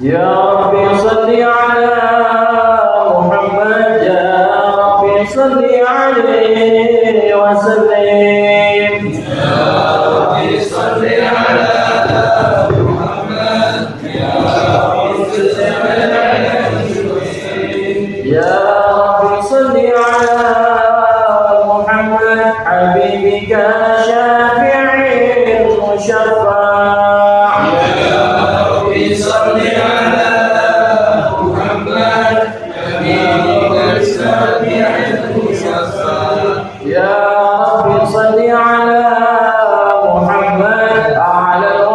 Ya Rabbi salli ala Muhammad, Ya Rabbi salli alaihi wa sallim. Ya Rabbi salli ala Muhammad, Ya Rabbi salli alaihi wa sallim. Ya Rabbi salli ala Muhammad, habibika syafi'il musyaffa'. Ya Rabbi salli Ya Rabbi salli ala Muhammad a'la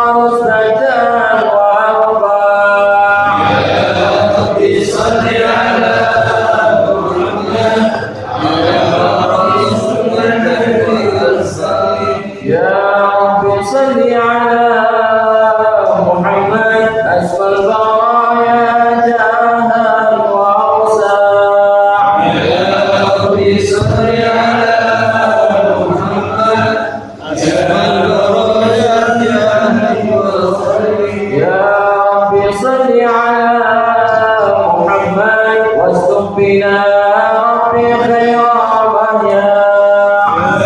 al-wasatan wa arba'. Ya Rabbi salli ala Muhammad a'la al-wasatan wa arba'. Ya Rabbi salli ala Muhammad asfal baraya jahan wa awsa'. Ya Rabbi salli ala Muhammad asfal baraya jahan wa awsa'. Ya Rabbi salli ala Muhammad wasluq bina Rabbi khayra mahya.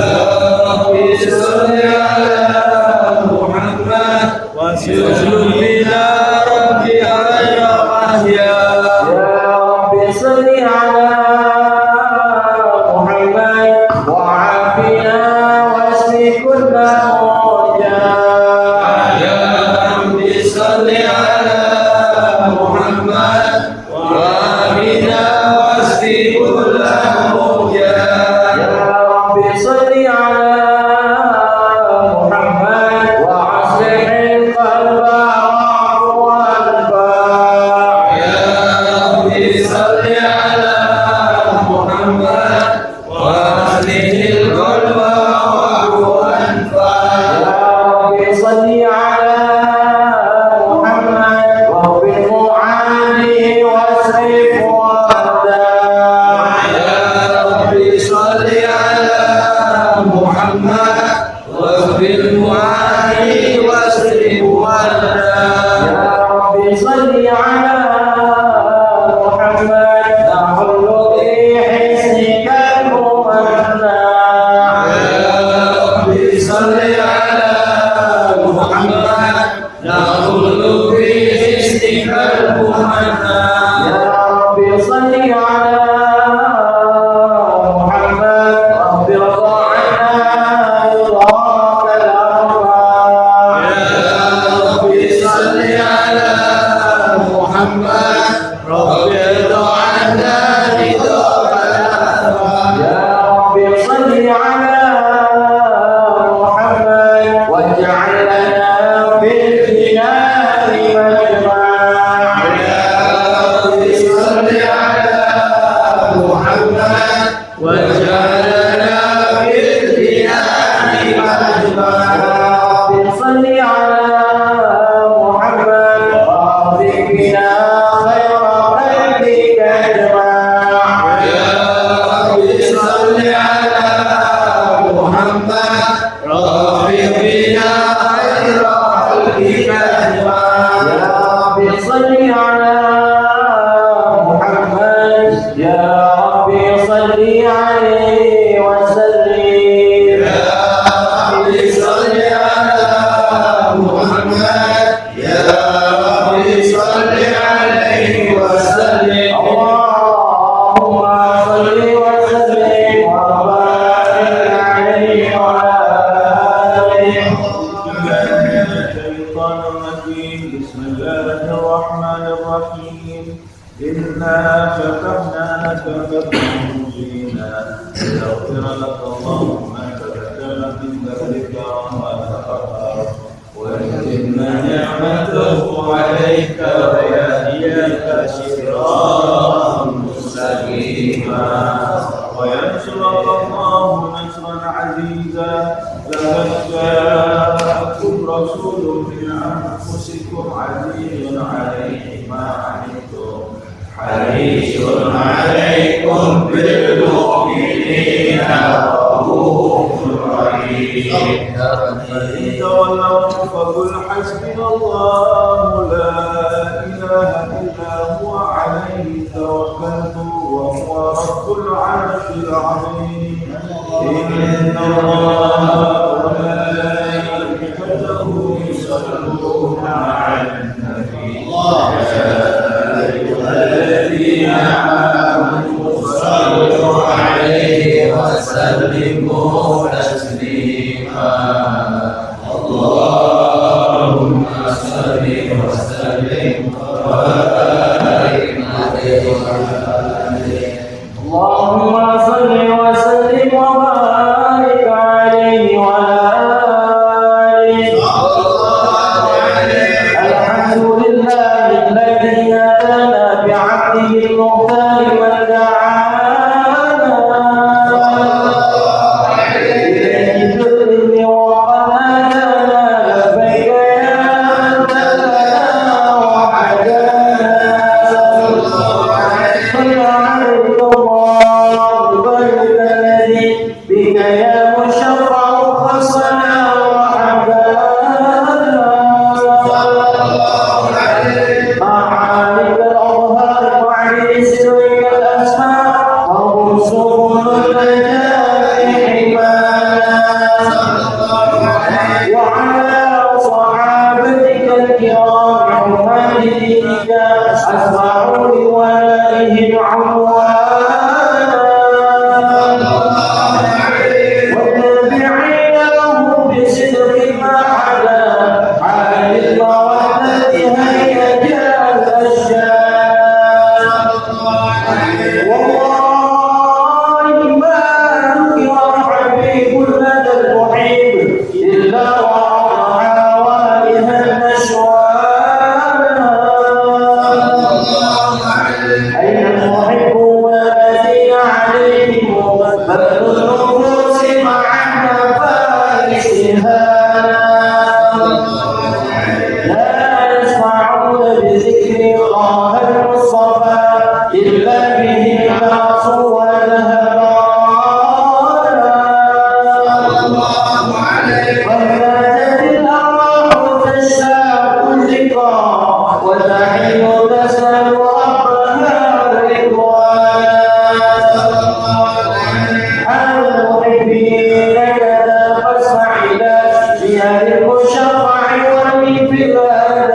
Ya Rabbi salli ala Muhammad waslul bina Rabbi khayra mahya. Ya Rabbi salli ala Muhammad wa'afina wasfi kulla murja. Ya Rabbi salli ala Muhammad wa amina wasfi kulla murja. Ya Rabbi salli ala Muhammad wa aslihil qalba wa'fu wanfa'. Ya Rabbi salli ala Muhammad wa aslihil qalba wa'fu anfa. Ya Rabbi salli ala Muhammad دخل في اسمك المحنى يا ربي صل على محمد رب ارضى عنا رضاك الأربع يا ربي صل على محمد رب ارض عنا رضاك الأنوار يا ربي صل على محمد واجعل لنا في الجنان مجمع يا ربي صل على محمد واجعلنا في الجنان مجمعا رب صل على محمد وارزق بنا خير خلقك اجمع يا ربي صل على محمد رفق بنا خير خلقك أجمعا يا رب صل على محمد يا رب صل عليه وسلم يا ربي صل على محمد يا ربي صل عليه وسلم اللهم صل وسلم وبارك عليه وعلى آله الشيطان الرجيم بسم الله الرحمن الرحيم إنا فتحنا لك فتحا مبينا ليغفر لك الله ما تبدل من ذنبك وما تأخر ويتم نعمته عليك ويهديك صراطا مستقيما وينصرك الله نصرا عزيزا لقد جاءكم رسول من أنفسكم عزيز عليه ما عنتم حريص عليكم بالمؤمنين رؤوف رحيم فإن تولوا فقل حسبنا الله لا إله إلا هو عليه توكلت وهو رب العرش العظيم إن الله وملائكته يصلون على النبي الذين آمنوا صلوا عليه وسلموا تسليما اللهم صل وسلم وبارك عليه اللهم صل وسلم وبارك عليه وعلى آله الحمد لله الذي هدانا بعبده المختار ودعانا إليه بإذنه وقد هدانا لبيك يا أنت لنا وحدانا صل عليك الله بارك الذي بك يا مشفع خصنا وحبانا معالك الأظهار وعلي سرك الأسماء ورسول النجاة حمانا وعلى صحابتك الكرام حماد دينك أسمعوا لولائهم عنوانا والتابعين له بصدق ما عدا عن المودة هيج الأشجار والله ما ذكر حبيب لدى المحب إلا وأضحى والها النشوان أين المحبون الذين عليهم بذل النفوس مع نفائسها لا يسمعون بذكر الله المصطفى إلا به الناس والهبان وفاتت الأرواح تشتاق الذكرى وتحن تسأل ربها رضوانا على المحبين كذا فاسمع إلى جهاد المشرع والانفلاد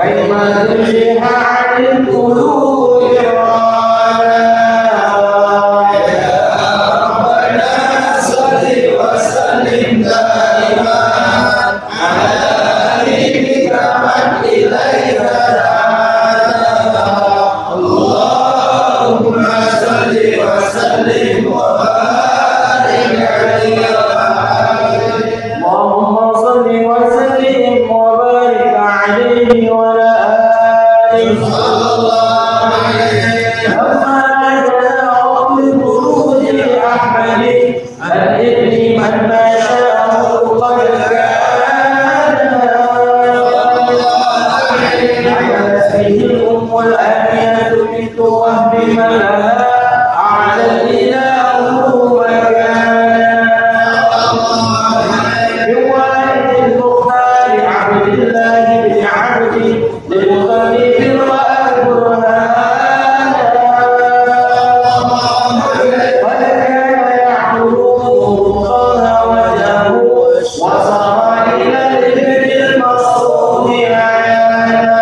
Kaiman عليه وعلى آله صلى الله عليه لما جاء بخروج أحمد الابن من ما شاءه قد كان عملت به الأم الآمنة بنت وهب من لها أعلى الإله مكانا بوالد المختار عبد الله بن عبد للمطلب وأبرهان قد كان يعبد الله وجهه وصار إلى الابن المقصود عيانا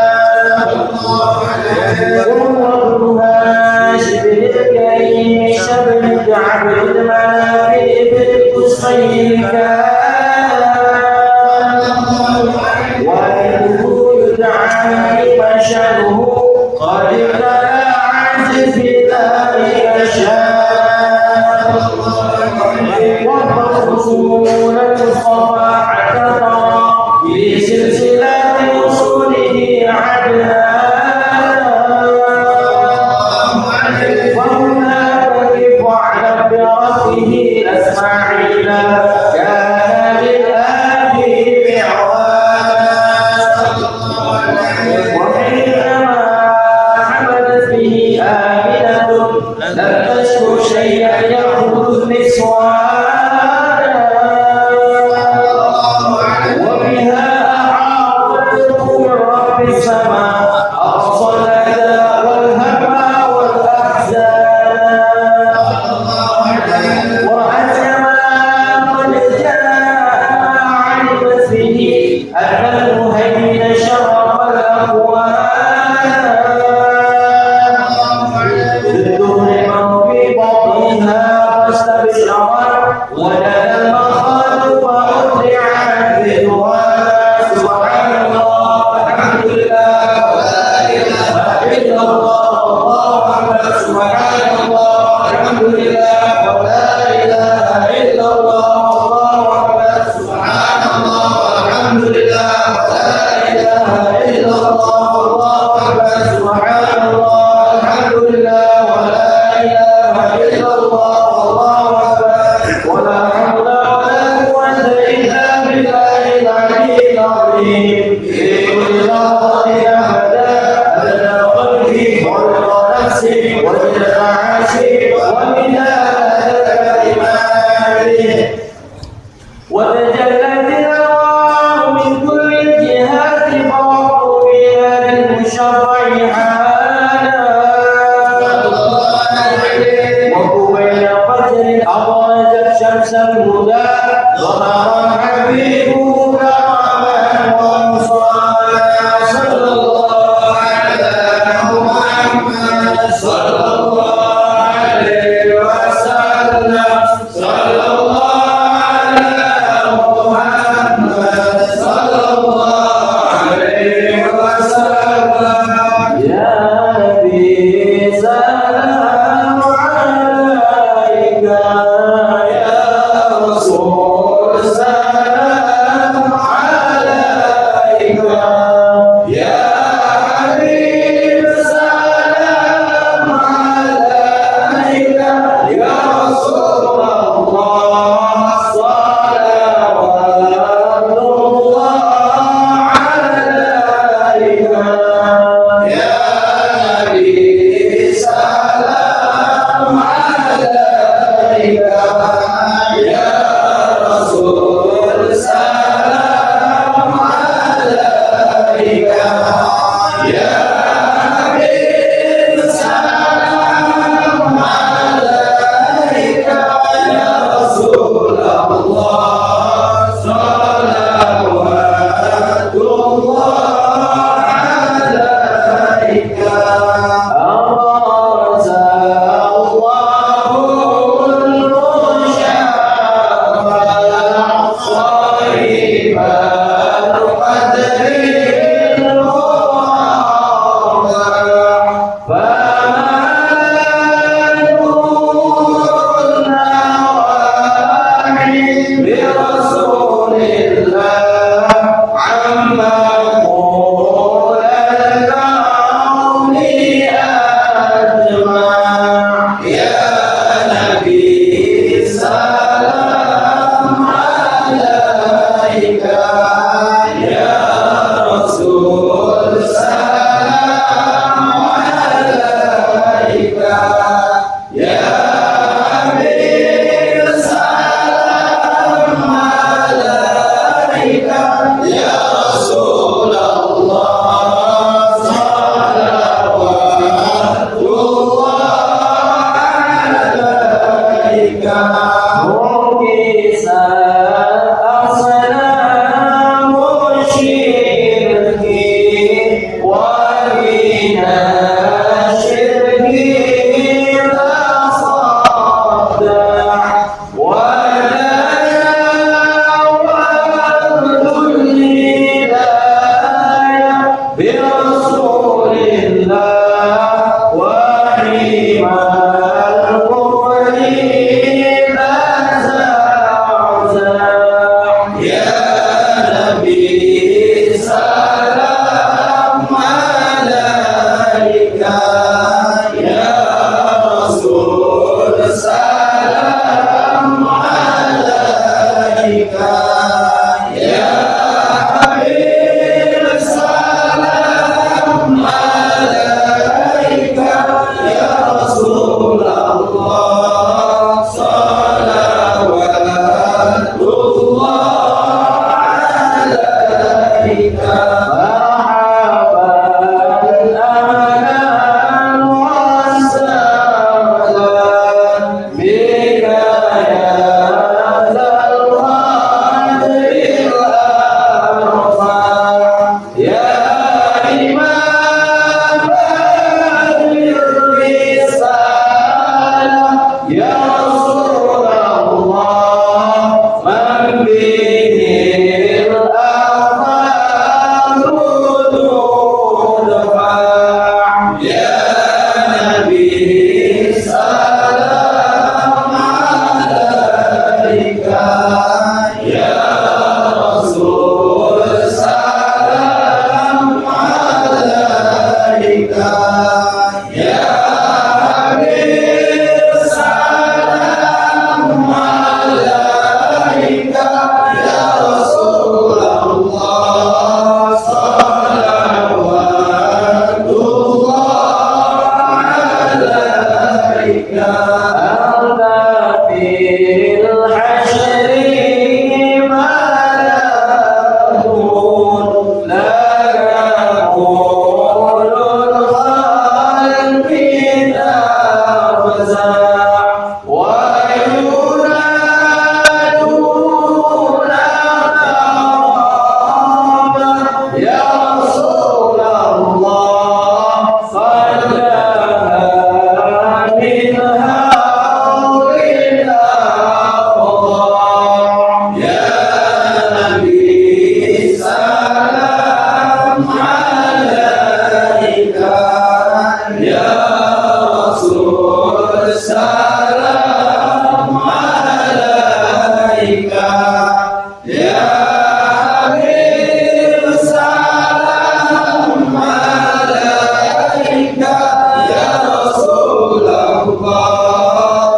وهو هاشم الكريم شبل عبد المناف بن قصي كان والده يدعى مشهده قد ابتلى عز في ذلك شان والرسول المصطفى حتى ترى في سلسلة وصوله عدنان وهناك كيف على بربه اسماعيل كان للآب معوان وحينما حملت به آمنة لم تشكر شيئا يأخذ النسوان وبها أعاطته من رب السماء أرسل الأذى والهم والأحزان ورأت ما قد جاء علمت به أن المهيمن شرف الأكوان بالدهر من في بطنها فاستبشرت ولدى المخاض فأطلعت بدوان سبحان الله الحمد لله ولا إله إلا الله والله أكبر سبحان الله الحمد لله ولا إله إلا الله والله أكبر سبحان الله الحمد لله ولا إله إلا الله والله أكبر سبحان الله الحمد لله ولا إله إلا الله والله أكبر ولا حول ولا قوة إلا بالله العلي العظيم في كل لحظة أبدا أدنى قلبي ورضا نفسي وجل عاشي ومداد كلماتي وتجلت الأنوار من كل الجهات فوقوا بها بالمشرع حالا وقبيل فجر أبرزت شمس الهدى ظهر حبيبه كرما ومصالا صلى الله على محمد صلى الله عليه وسلم صلى الله على محمد صلى الله عليه وسلم يا نبي سلام عليك يا رسول سلام عليك يا حبيب سلام عليك يا رسول الله صلوات الله عليك يا نبي سلام عليك يا رسول سلام عليك يا حبيب سلام عليك يا رسول الله صلوات الله عليك أراد الله المشافى صيب القدر المراد برسول الله وحيما الكفر لا زعزع يا نبي سلام عليك يا رسول سلام عليك يا حبيب سلام عليك يا رسول الله صلوات الله عليك مرحبا أهلا وسهلا بك يا ذا القدر الأرفع يا إمام الرسالة يا رسول الله من به الأعمال تدفع يا نبي سلام عليك يا رسول سلام عليك يا حبيب سلام عليك يا رسول الله صلوات الله عليك أنت في الحشر ملكون لك كل الخلق تفزع وينادون مرحبا يا رسول الله صلها منها إلى فضاء يا نبي سلام عليك يا رسول سلام عليك يا حبيب سلام عليك يا رسول الله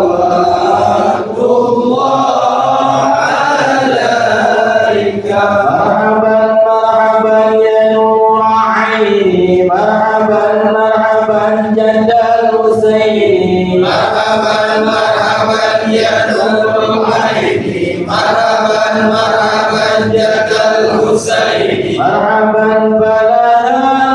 صلوات الله عليك مرحبا مرحبا يا نور عيني مرحبا مرحبا جد الحسين مرحبا مرحبا يا نور عيني مرحبا مرحبا جد الحسين مرحبا فلا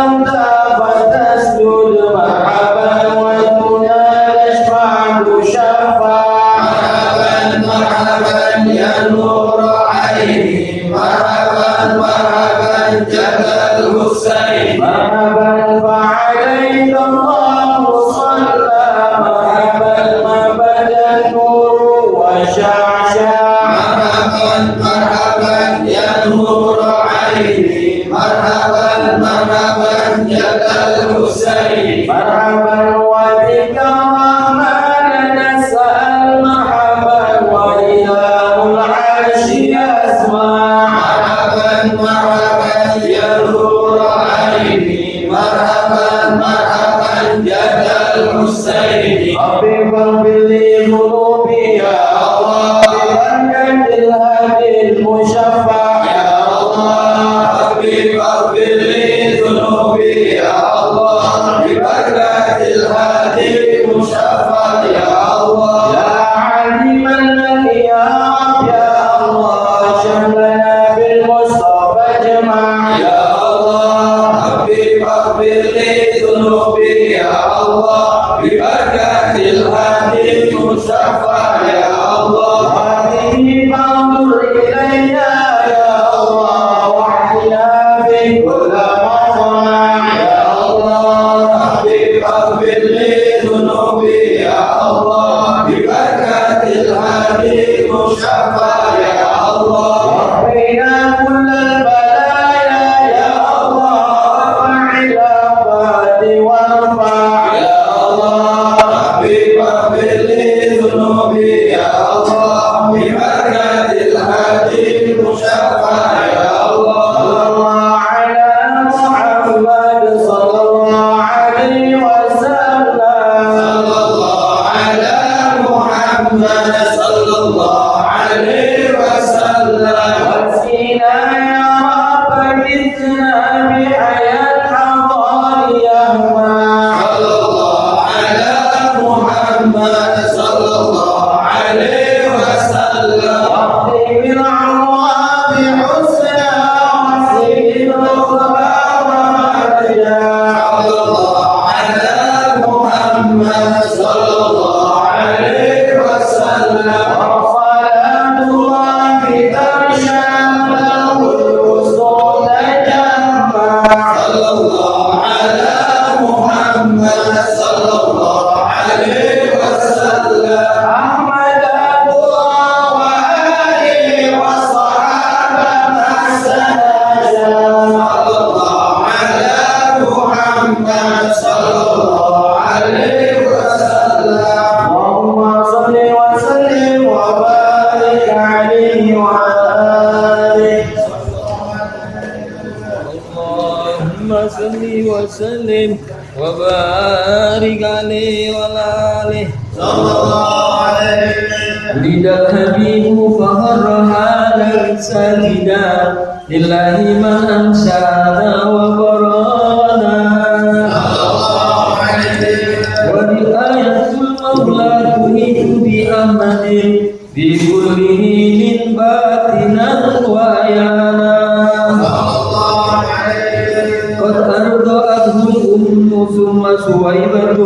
أنت فتسجد مرحبا وتنال اشفع تشفع مرحبا مرحبا يا نور عيني مرحبا مرحبا جد الحسين مرحبا فعليك الله صلى مرحبا ما بدا النور وشعشع مرحبا مرحبا يا نور عيني مرحبا مرحبا جد الحسين مرحبا وبك الرحمن نسأل مرحبا وإله العرش يسمع مرحبا مرحبا يا نور عيني مرحبا مرحبا جد الحسين ربي اغفر لي ذنوبي يا الله ببركة الهادي المشفع يا الله ربي اغفر لي ذنوبي يا الله ببركة الهادي المشفع يا الله يا عليما لك يا رب يا الله شملنا بالمصطفى اجمع يا الله ربي اغفر لي ذنوبي يا الله ببركة الهادي المشفع يا الله هذه فانظر إلينا يا الله واحينا بكل مصنع يا الله ربي اغفر لي ذنوبي يا الله ببركة الهادي المشفع يا الله وقنا كل البلايا يا وسلم وبارك عليه وعلى آله صلى الله عليه وسلم. ولد الحبيب فهر هذا ساجدا لله من أنشأنا وبرانا والآية المولى تهيج بأحمد في كل حين باطنا وعيانا قد أرضأته الأم ثم سويبة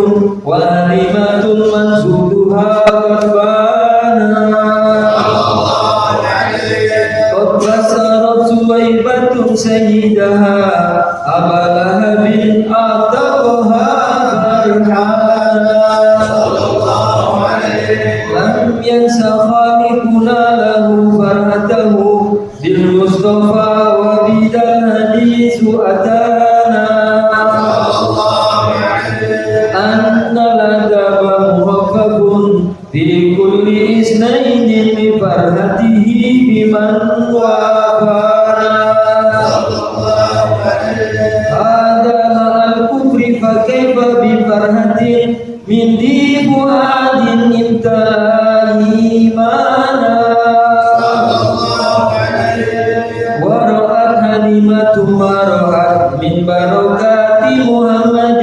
وهلمة منسوبها قد بانا قد بصرت سويبة سيدها أبا لهب أعتقها فرحانا لم ينس خالقنا له فرحته بالمصطفى وبدا الحديث أتانا أن الأدب مركب في كل اثنين بفرحته بمن وافانا هذا مع الكفر فكيف بفرحة من ذي فؤاد امتلأ إيمانا ورأت حليمة ما رأت من بركات محمد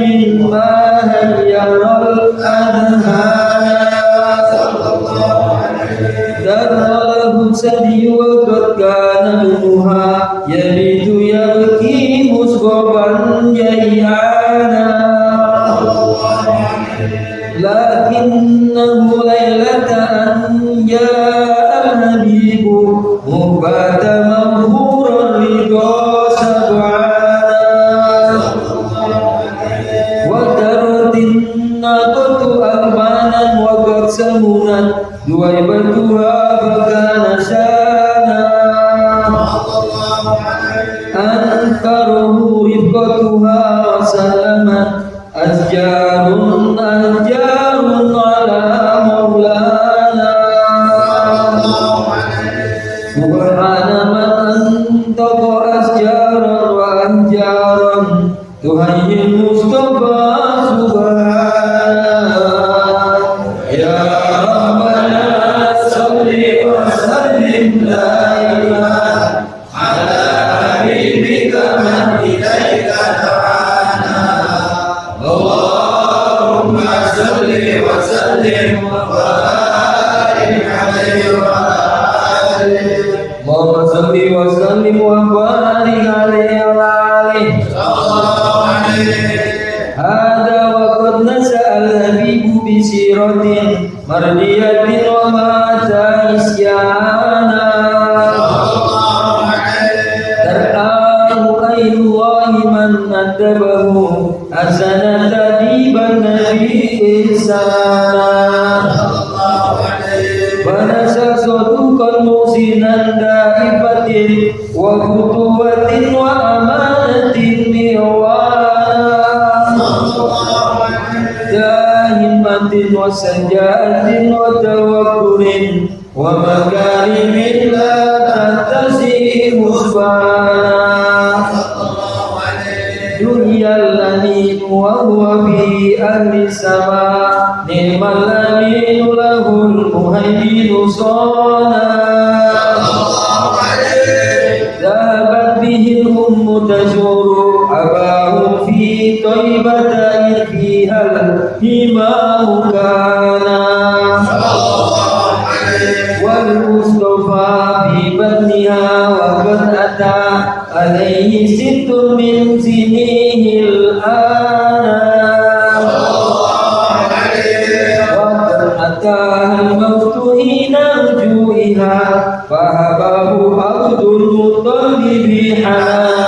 ما هير الأذهان ذر له ثدي وقد كان ابنها يبيت يبكي مسغبا جيعانا لكنه ليلة أن جاء الحبيب مبات مغفورا رضا سبعانا وترت الناقة ألبانا وقد سمنت دويبتها فكان شانا أنكره رفقتها وسلمت أشجار على مولانا سبحان من أنطق أشجارا وأحجارا تهيئ المصطفى سبحانه يا ربنا صل وسلم دائما على حبيبك من إليك دعانا اللهم صل وسلم وبارك عليه وعلى آله اللهم صل وسلم وبارك عليه وعلى آله هذا وقد نشأ الحبيب بسيرة مرضية ومات إسيانا ترآه أي الله من أدبه حسن تديب النبي إحسانا ونشأ صدوقا محسنا دائبة وفتوة وأمانة ميوانا همة وسجاءة وتوكل ومكارم لا تنتهي حسبانا دنيا الأمين وهو في أهل السماء نعم الأمين له المهيمن صانا ذهبت به الأم تزور أباه في طيبة إذ فيها الإمام كان والمصطفى في بطنها وقد أتى عليه ست من سنيه الآن وقد أتاها الموت حين رجوعها فهبه عبد المطلب حنان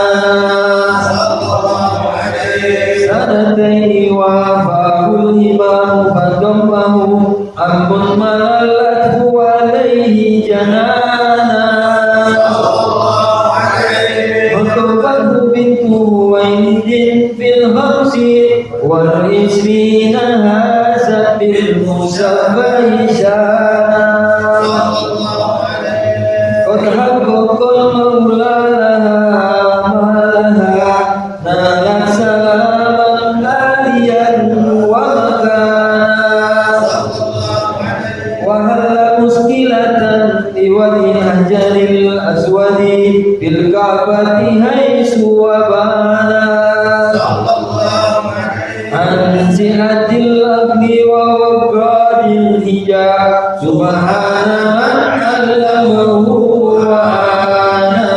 سنتين وافاه الإمام فضمه أم مللته عليه جنانا وتوبته بنت ويلد في الغرس والعشرين هازت بالمسبح شانا قد حقق المولى لها ما لها نالت سلاما عاليا ومكانا وهل مشكلة لولي الحجر الأسود بالكعبة حيث وبانا عن سعة الأرض ووقار الحجاب سبحان من علمه وعانا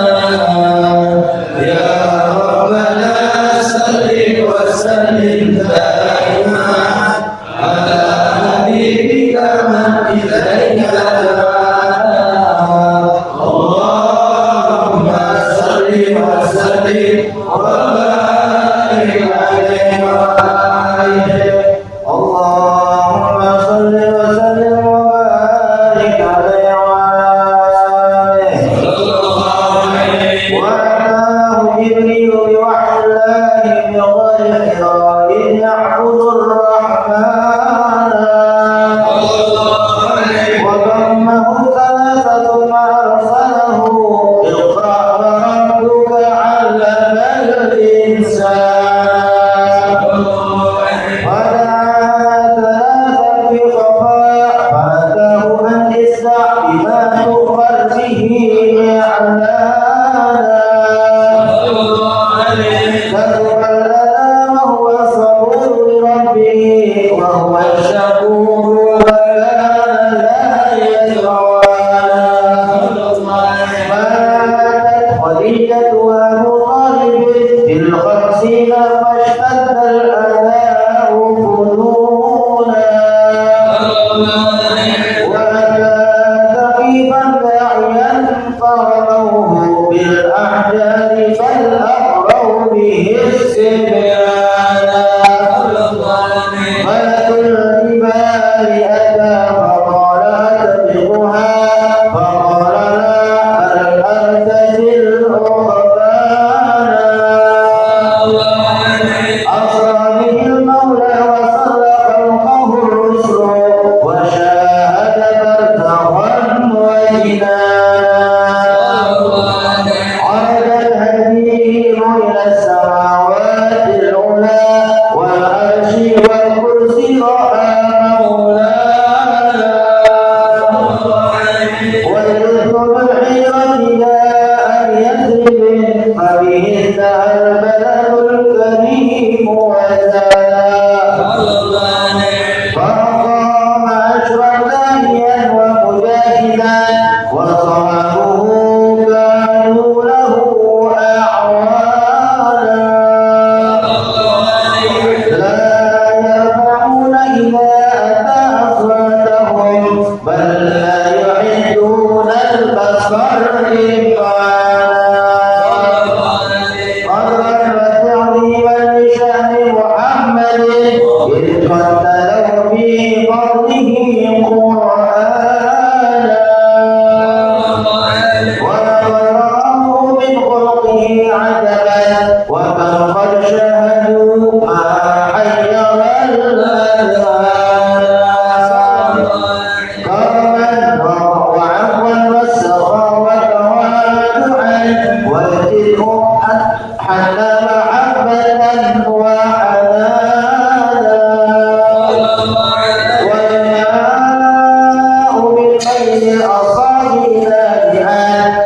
يا ربنا صل وسلم دائما على حبيبك من إليك دعانا اللهم صل وسلم وبارك عليه وعلى اللهم صل وسلم وبارك عليه وعلاه جبريل بوحي الله بغير حرام يعبد الرحمن وضمه ثلاثة ما أرسله اقرأ وربك علم الإنسان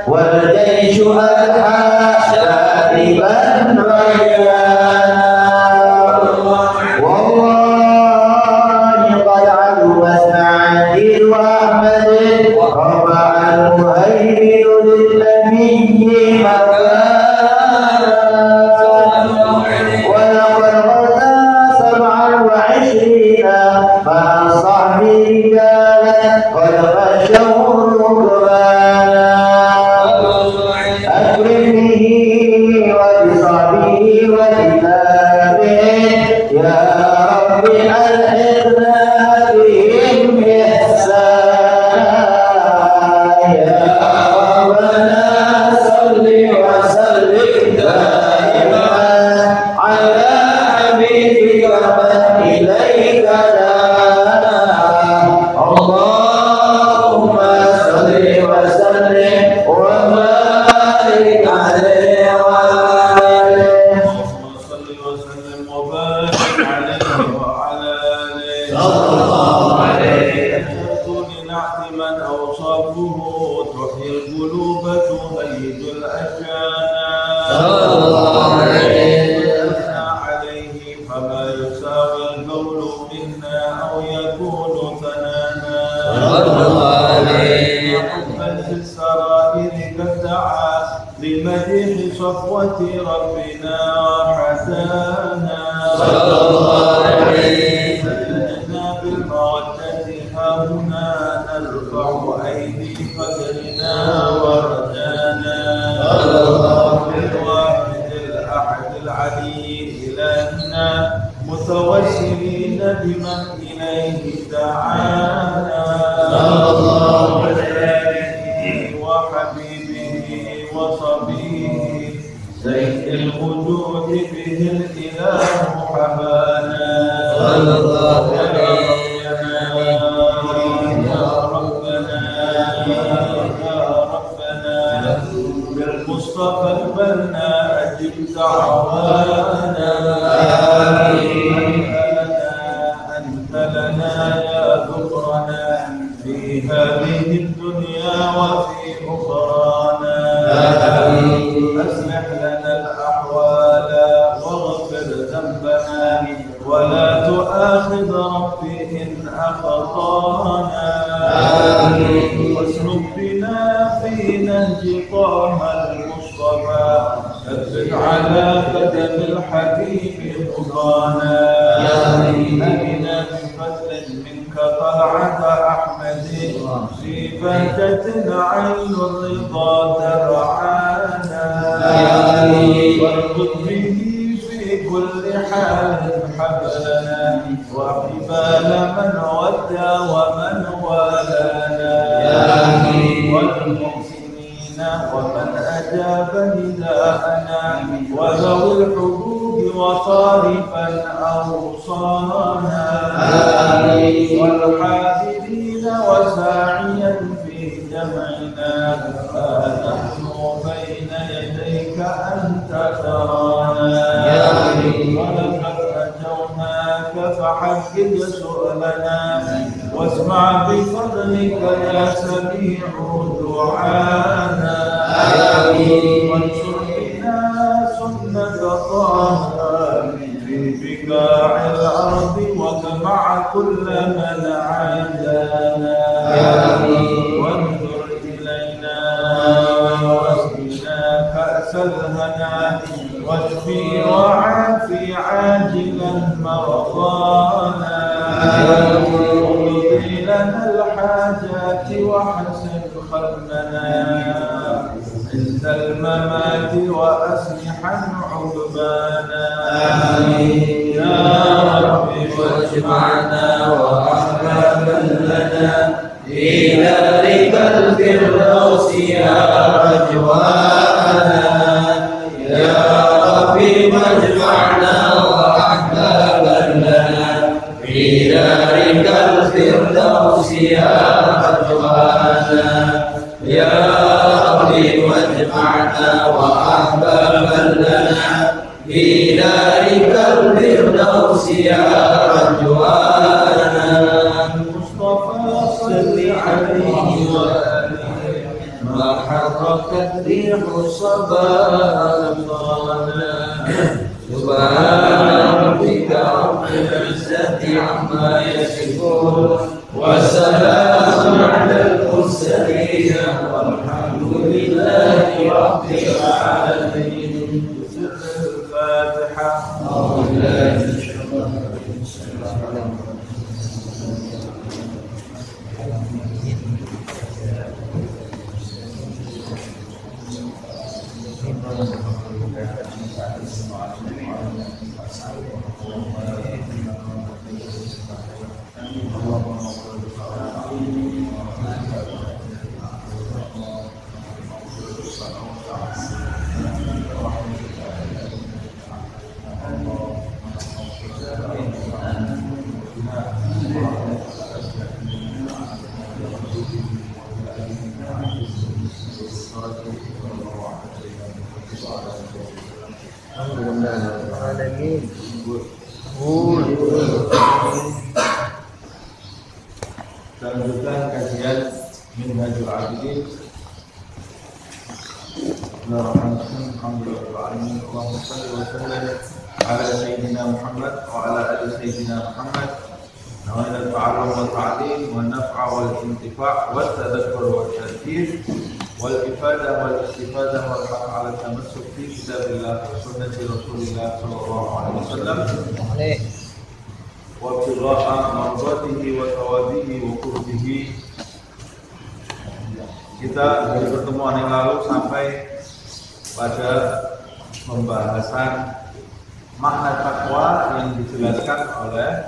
والجيش ألحى شاربا ما حركت ريح صبا Subhana rabbika rabbil izzati amma yasifun wa salamun 'alal mursalin walhamdulillahi rabbil alamin. Lanjutkan kajian Minhajul Abidin. Alhamdulillahirrahmanirrahim. Allahumma shalli wa sallim ala sayyidina Muhammad wa ala ali sayyidina Muhammad. Nawaitu ta'allum wa ta'lim wa naf'a wal intifa' wa tadhakkur wa tadhkir wal ifadah wal istifadah wal haq ala tamassuk fi kitabillah wa sunnati Rasulillah sallallahu alaihi wasallam. Wa ibtigha'a mardatihi wa thawabihi wa qurbihi. Kita dari pertemuan yang lalu sampai pada pembahasan makna takwa yang dijelaskan oleh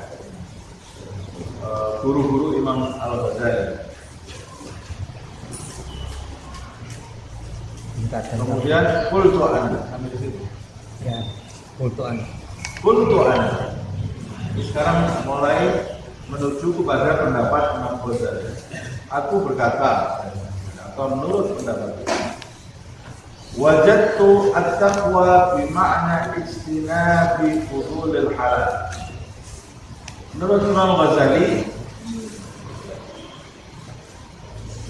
guru-guru Imam Al-Ghazali. Kemudian qultu ana sampai di situ. Ya, qultu ana. Sekarang mulai menuju kepada pendapat Imam Ghazali. Aku berkata, atau menurut pendapat itu, wajadtu at-taqwa bima'na ijtinabi fudulil halal. Menurut Imam Ghazali,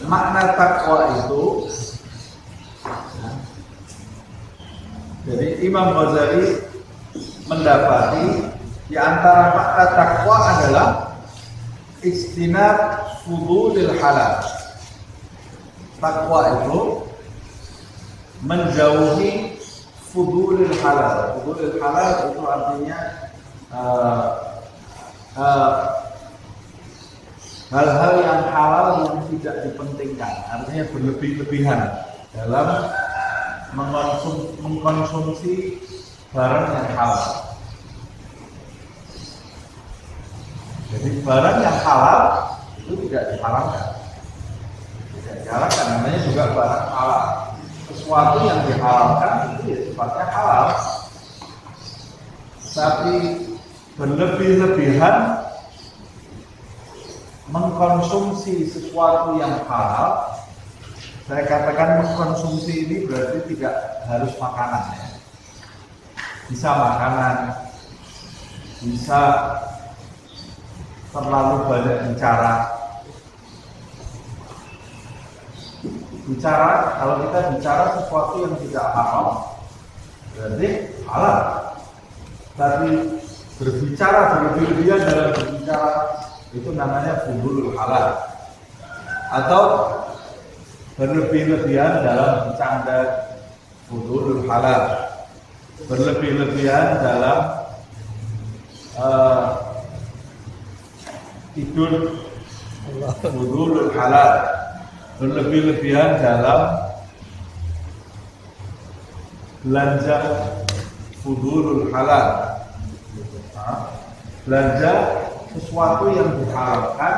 makna takwa itu, jadi Imam Ghazali mendapati di antara makna takwa adalah ijtinab fudulil halal. Takwa itu menjauhi fudulil halal. Fudulil halal itu artinya hal-hal yang halal yang tidak dipentingkan, artinya berlebih-lebihan dalam mengkonsumsi barang yang halal. Jadi barang yang halal itu tidak diharamkan. Tidak diharamkan, namanya juga barang halal. Sesuatu yang dihalalkan itu ya sifatnya halal. Tapi berlebih-lebihan mengkonsumsi sesuatu yang halal, saya katakan mengkonsumsi ini berarti tidak harus makanan ya. Bisa makanan, bisa terlalu banyak bicara. Kalau kita bicara sesuatu yang tidak halal, berarti halal. Tapi berbicara berlebihan dalam berbicara itu namanya fudulul halal. Atau berlebih-lebihan dalam bercanda, fudulul halal. Berlebih-lebihan dalam tidur, fudulul halal. Berlebih-lebihan dalam belanja, fudulul halal. Belanja sesuatu yang dihalalkan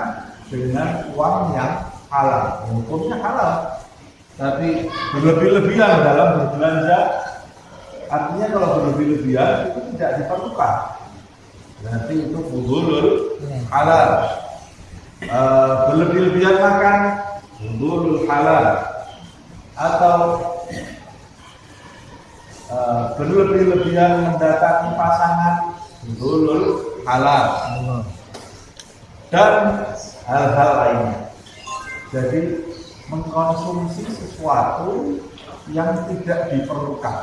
dengan uang yang halal, hukumnya halal. Tapi berlebih-lebihan dalam berbelanja, artinya kalau berlebih-lebihan itu tidak diperlukan, berarti itu fudulul halal. Berlebih-lebihan makan, fudulul halal. Atau berlebih-lebihan mendatangi pasangan, fudulul halal. Dan hal-hal lainnya. Jadi mengkonsumsi sesuatu yang tidak diperlukan.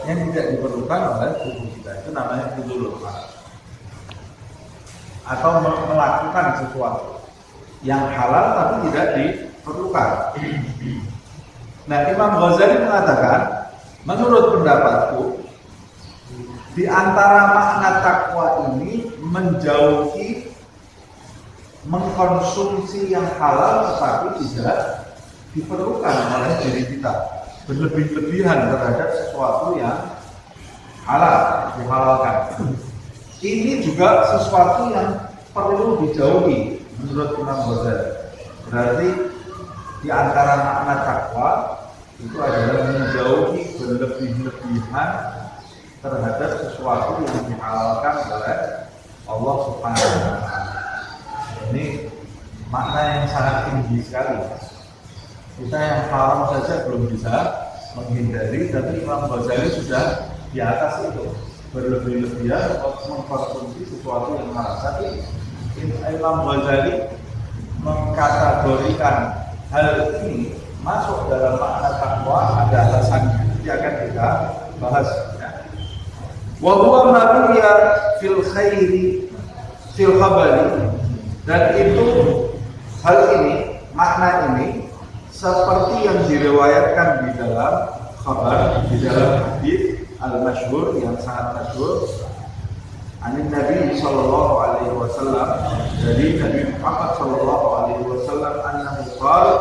yang tidak diperlukan oleh tubuh kita. Itu namanya hudulul haram. Atau melakukan sesuatu yang halal tapi tidak diperlukan. Nah, Imam Ghazali mengatakan, menurut pendapatku, di antara makna takwa ini menjauhi mengkonsumsi yang halal tetapi tidak diperlukan oleh diri kita, berlebih-lebihan terhadap sesuatu yang halal, dihalalkan. Ini juga sesuatu yang perlu dijauhi menurut Imam Ghazali. Berarti di antara makna takwa itu adalah menjauhi berlebih-lebihan terhadap sesuatu yang dihalalkan oleh Allah Subhanahu wa Ta'ala. Ini makna yang sangat tinggi sekali. Kita yang haram saja belum bisa menghindari, tapi Imam Ghazali sudah di atas itu, berlebih-lebihan mengkonsumsi sesuatu yang haram. Tapi Imam Ghazali mengkategorikan hal ini masuk dalam makna takwa, ada alasannya. Nanti akan kita bahas. Wa huwa ma ruwiya fil khairi fil khabari, dan itu hal ini, makna ini seperti yang diriwayatkan di dalam khabar, di dalam hadis al-masyhur yang sangat masyhur dari Nabi sallallahu alaihi wasallam, dari Nabi Muhammad sallallahu alaihi wasallam, annahu qala,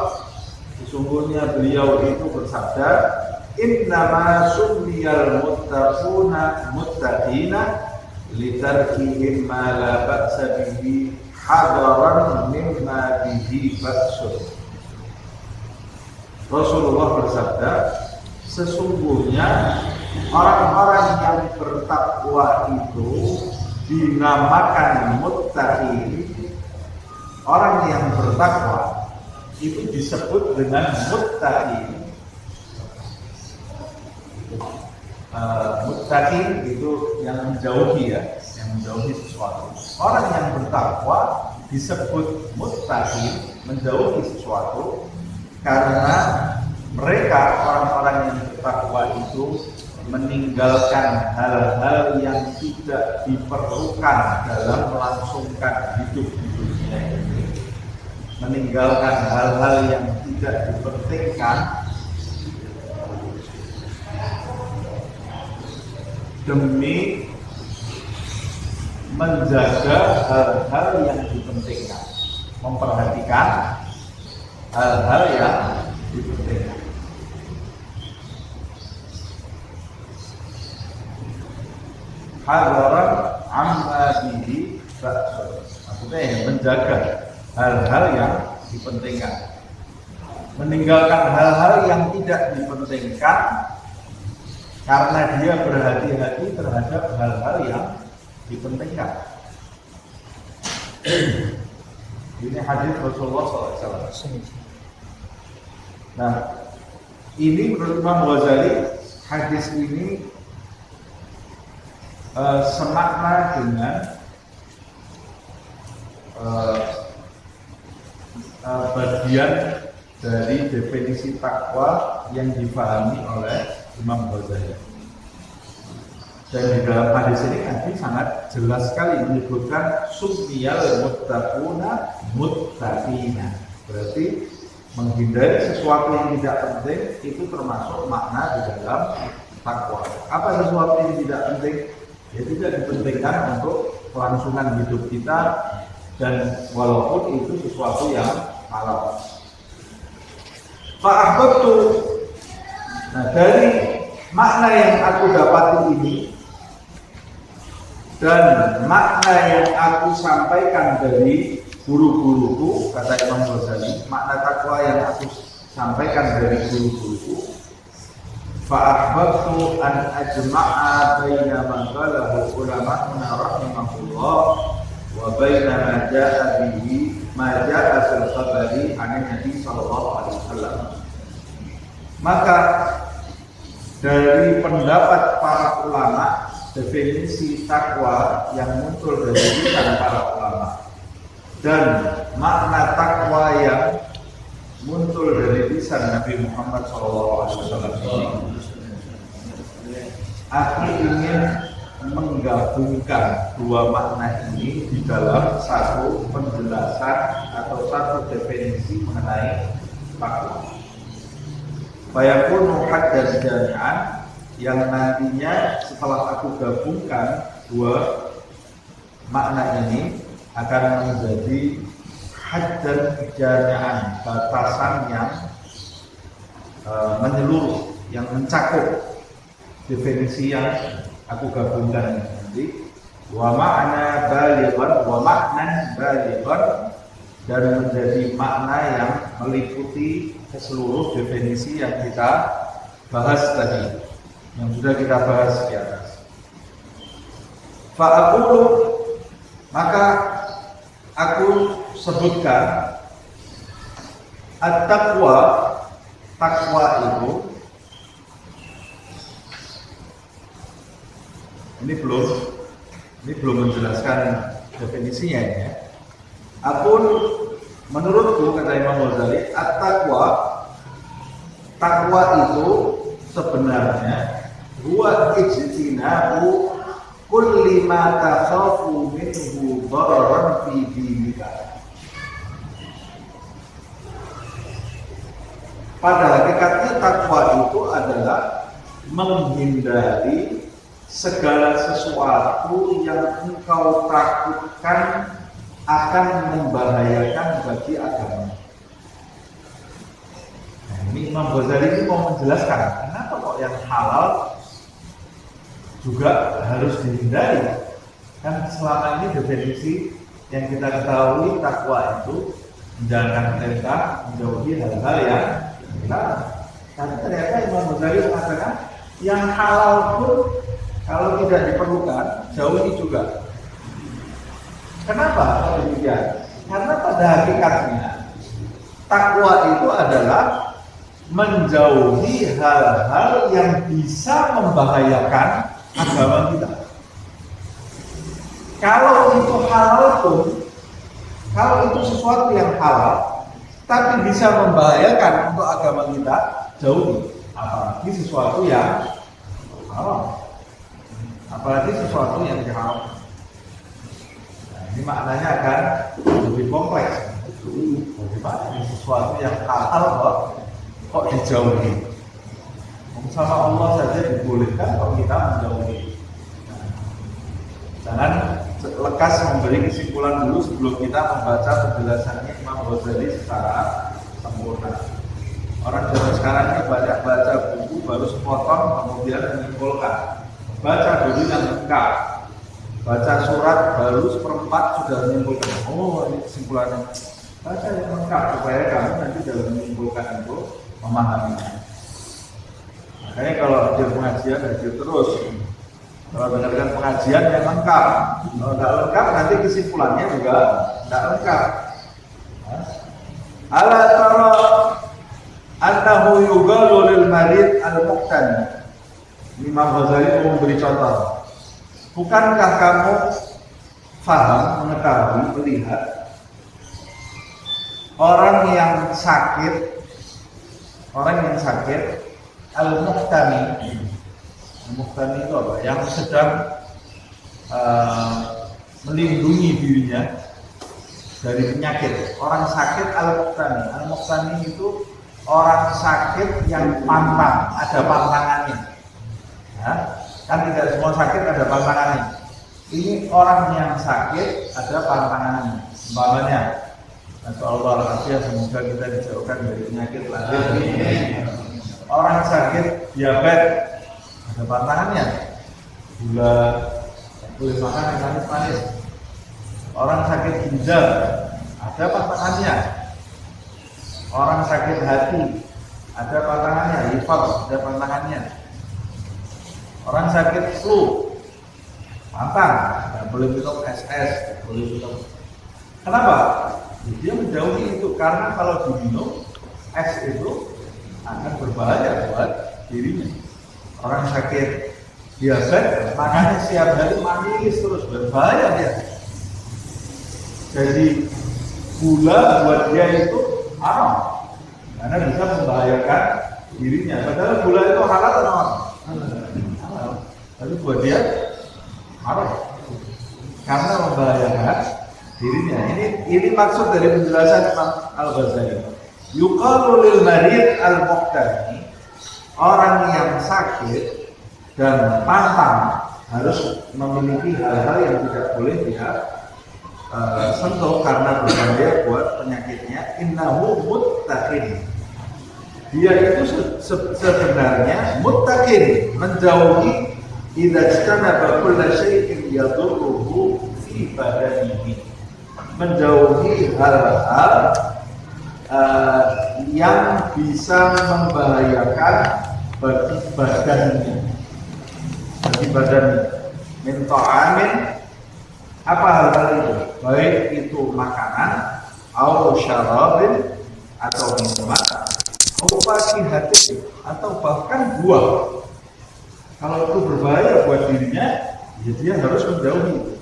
sesungguhnya beliau itu bersabda, innama summiyal muttaquna muttaqina litarkihim ma la ba'sa bihi hadaran mimma bihi ba'sun. Rasulullah bersabda, sesungguhnya orang-orang yang bertakwa itu dinamakan muttaqin. Orang yang bertakwa itu disebut dengan muttaqin. Muttaqin itu yang menjauhi, ya, yang menjauhi sesuatu. Orang yang bertakwa disebut muttaqin, menjauhi sesuatu, karena mereka, orang-orang yang bertakwa itu meninggalkan hal-hal yang tidak diperlukan dalam melangsungkan hidup di dunia ini, meninggalkan hal-hal yang tidak dipentingkan demi menjaga hal-hal yang dipentingkan, memperhatikan hal-hal yang dipentingkan. Hadaran amma bihi ba'sun, maksudnya yang menjaga hal-hal yang dipentingkan, meninggalkan hal-hal yang tidak dipentingkan karena dia berhati-hati terhadap hal-hal yang dipentingkan. Ini hadis Rasulullah SAW. Nah, ini menurut Imam Ghazali, hadis ini semakna dengan bagian dari definisi takwa yang dipahami oleh Imam Ghazali. Dan di dalam hadis ini nanti sangat jelas sekali menyebutkan summiyal muttaquna muttaqina. Berarti menghindari sesuatu yang tidak penting itu termasuk makna di dalam takwa. Apa sesuatu yang tidak penting? Ya tidak dipentingkan untuk kelangsungan hidup kita, dan walaupun itu sesuatu yang halal. Fa'ahbabtu, nah dari makna yang aku dapati ini dan makna yang aku sampaikan dari guru-guruku, kata Imam Ghazali, makna takwa yang aku sampaikan dari guru-guruku, fa'ahbabtu an ajma'a baina ma qalahu ulama'una rahimahullah wa baina ma ja'a bihi ma ja'a fil khabari an Nabi sallallahu alaihi wasallam. Maka dari pendapat para ulama, definisi takwa yang muncul dari lisan para ulama dan makna takwa yang muncul dari lisan Nabi Muhammad SAW ini, aku ingin menggabungkan dua makna ini di dalam satu penjelasan atau satu definisi mengenai takwa. Fayakunu haddan jami'an, yang nantinya setelah aku gabungkan dua makna ini akan menjadi haddan jami'an, batasan yang menyeluruh, yang mencakup definisi yang aku gabungkan nanti. Wa makna balighan, wa maknan balighan, dan menjadi makna yang meliputi seluruh definisi yang kita bahas tadi, yang sudah kita bahas di atas. Fa'aqulu, maka aku sebutkan at-taqwa, takwa itu, ini belum menjelaskan definisinya ya. Apun menurutku, kata Imam Ghazali, at-taqwa, takwa itu sebenarnya huwa ijtinabu kulli ma takhafu minhu dararan fi dinika. Pada hakikatnya takwa itu adalah menghindari segala sesuatu yang engkau takutkan akan membahayakan bagi agama. Nah, ini Imam Ghazali ini mau menjelaskan kenapa kok yang halal juga harus dihindari. Kan selama ini definisi yang kita ketahui takwa itu menjalankan perintah, menjauhi hal-hal yang dilarang. Tapi ternyata Imam Ghazali mengatakan yang halal pun kalau tidak diperlukan, jauhi juga. Kenapa demikian? Karena pada hakikatnya takwa itu adalah menjauhi hal-hal yang bisa membahayakan agama kita. Kalau itu halal pun, kalau itu sesuatu yang halal tapi bisa membahayakan untuk agama kita, jauhi. Apalagi sesuatu yang haram. Apalagi sesuatu yang haram. Nah, ini maknanya akan lebih kompleks. Bagaimana ini sesuatu yang halal kok dijauhi? Sama Allah saja dibolehkan kok kita menjauhi. Nah, jangan lekas memberi kesimpulan dulu sebelum kita membaca penjelasannya Imam Ghazali secara sempurna. Orang zaman sekarang ini banyak baca buku baru sepotong kemudian menyimpulkan. Baca dulu yang lengkap, baca surat baru seperempat sudah menyimpulkan. Oh, ini kesimpulannya. Baca yang lengkap supaya kamu nanti dalam menyimpulkan itu memahaminya. Makanya kalau hadir pengajian, hadir terus. Kalau dengarkan pengajian yang lengkap. Kalau tidak lengkap nanti kesimpulannya juga tidak lengkap. Ala tara annahu yugalu lil marid al-muqtani. Imam Ghazali memberi contoh. Bukankah kamu paham, mengetahui, melihat orang yang sakit al-muqtani. Al-muqtani itu apa? Yang sedang melindungi dirinya dari penyakit. Orang sakit al-muqtani. Al-muqtani itu orang sakit yang pantang, ada pantangannya. Ya, kan tidak semua sakit ada pantangannya. Ini orang yang sakit ada pantangannya. Umpamanya, Nasallallahu alaihi, semoga kita dijauhkan dari penyakit lahir. Orang sakit diabetes ada pantangannya. Gula, boleh makan yang manis-manis. Orang sakit ginjal ada pantangannya. Orang sakit hati ada pantangannya. Lifat ada pantangannya. Orang sakit flu, pantang, tidak boleh minum SS, boleh minum. Kenapa? Dia menjauhi itu karena kalau diminum es itu akan berbahaya buat dirinya. Orang sakit diabetes, makanya setiap hari manis terus, berbahaya dia. Jadi gula buat dia itu haram, karena bisa membahayakan dirinya. Padahal gula itu halal atau haram? tapi buat dia haram karena membahayakan dirinya. Ini maksud dari penjelasan Imam Al-Ghazali. Yuqalu lil marid al-muqtadi, orang yang sakit dan pantang harus memiliki hal-hal yang tidak boleh dia sentuh karena berbahaya buat penyakitnya. Innahu muttaqin, dia itu sebenarnya muttaqin, menjauhi idza istanaba kulla syai'in yadurruhu fi badanihi, menjauhi hal-hal yang bisa membahayakan bagi badannya, min ta'amin, apa hal-hal itu, baik itu makanan atau syarabin atau minuman atau fakihatin atau bahkan buah. Kalau itu berbahaya buat dirinya, ya dia harus menjauhi itu.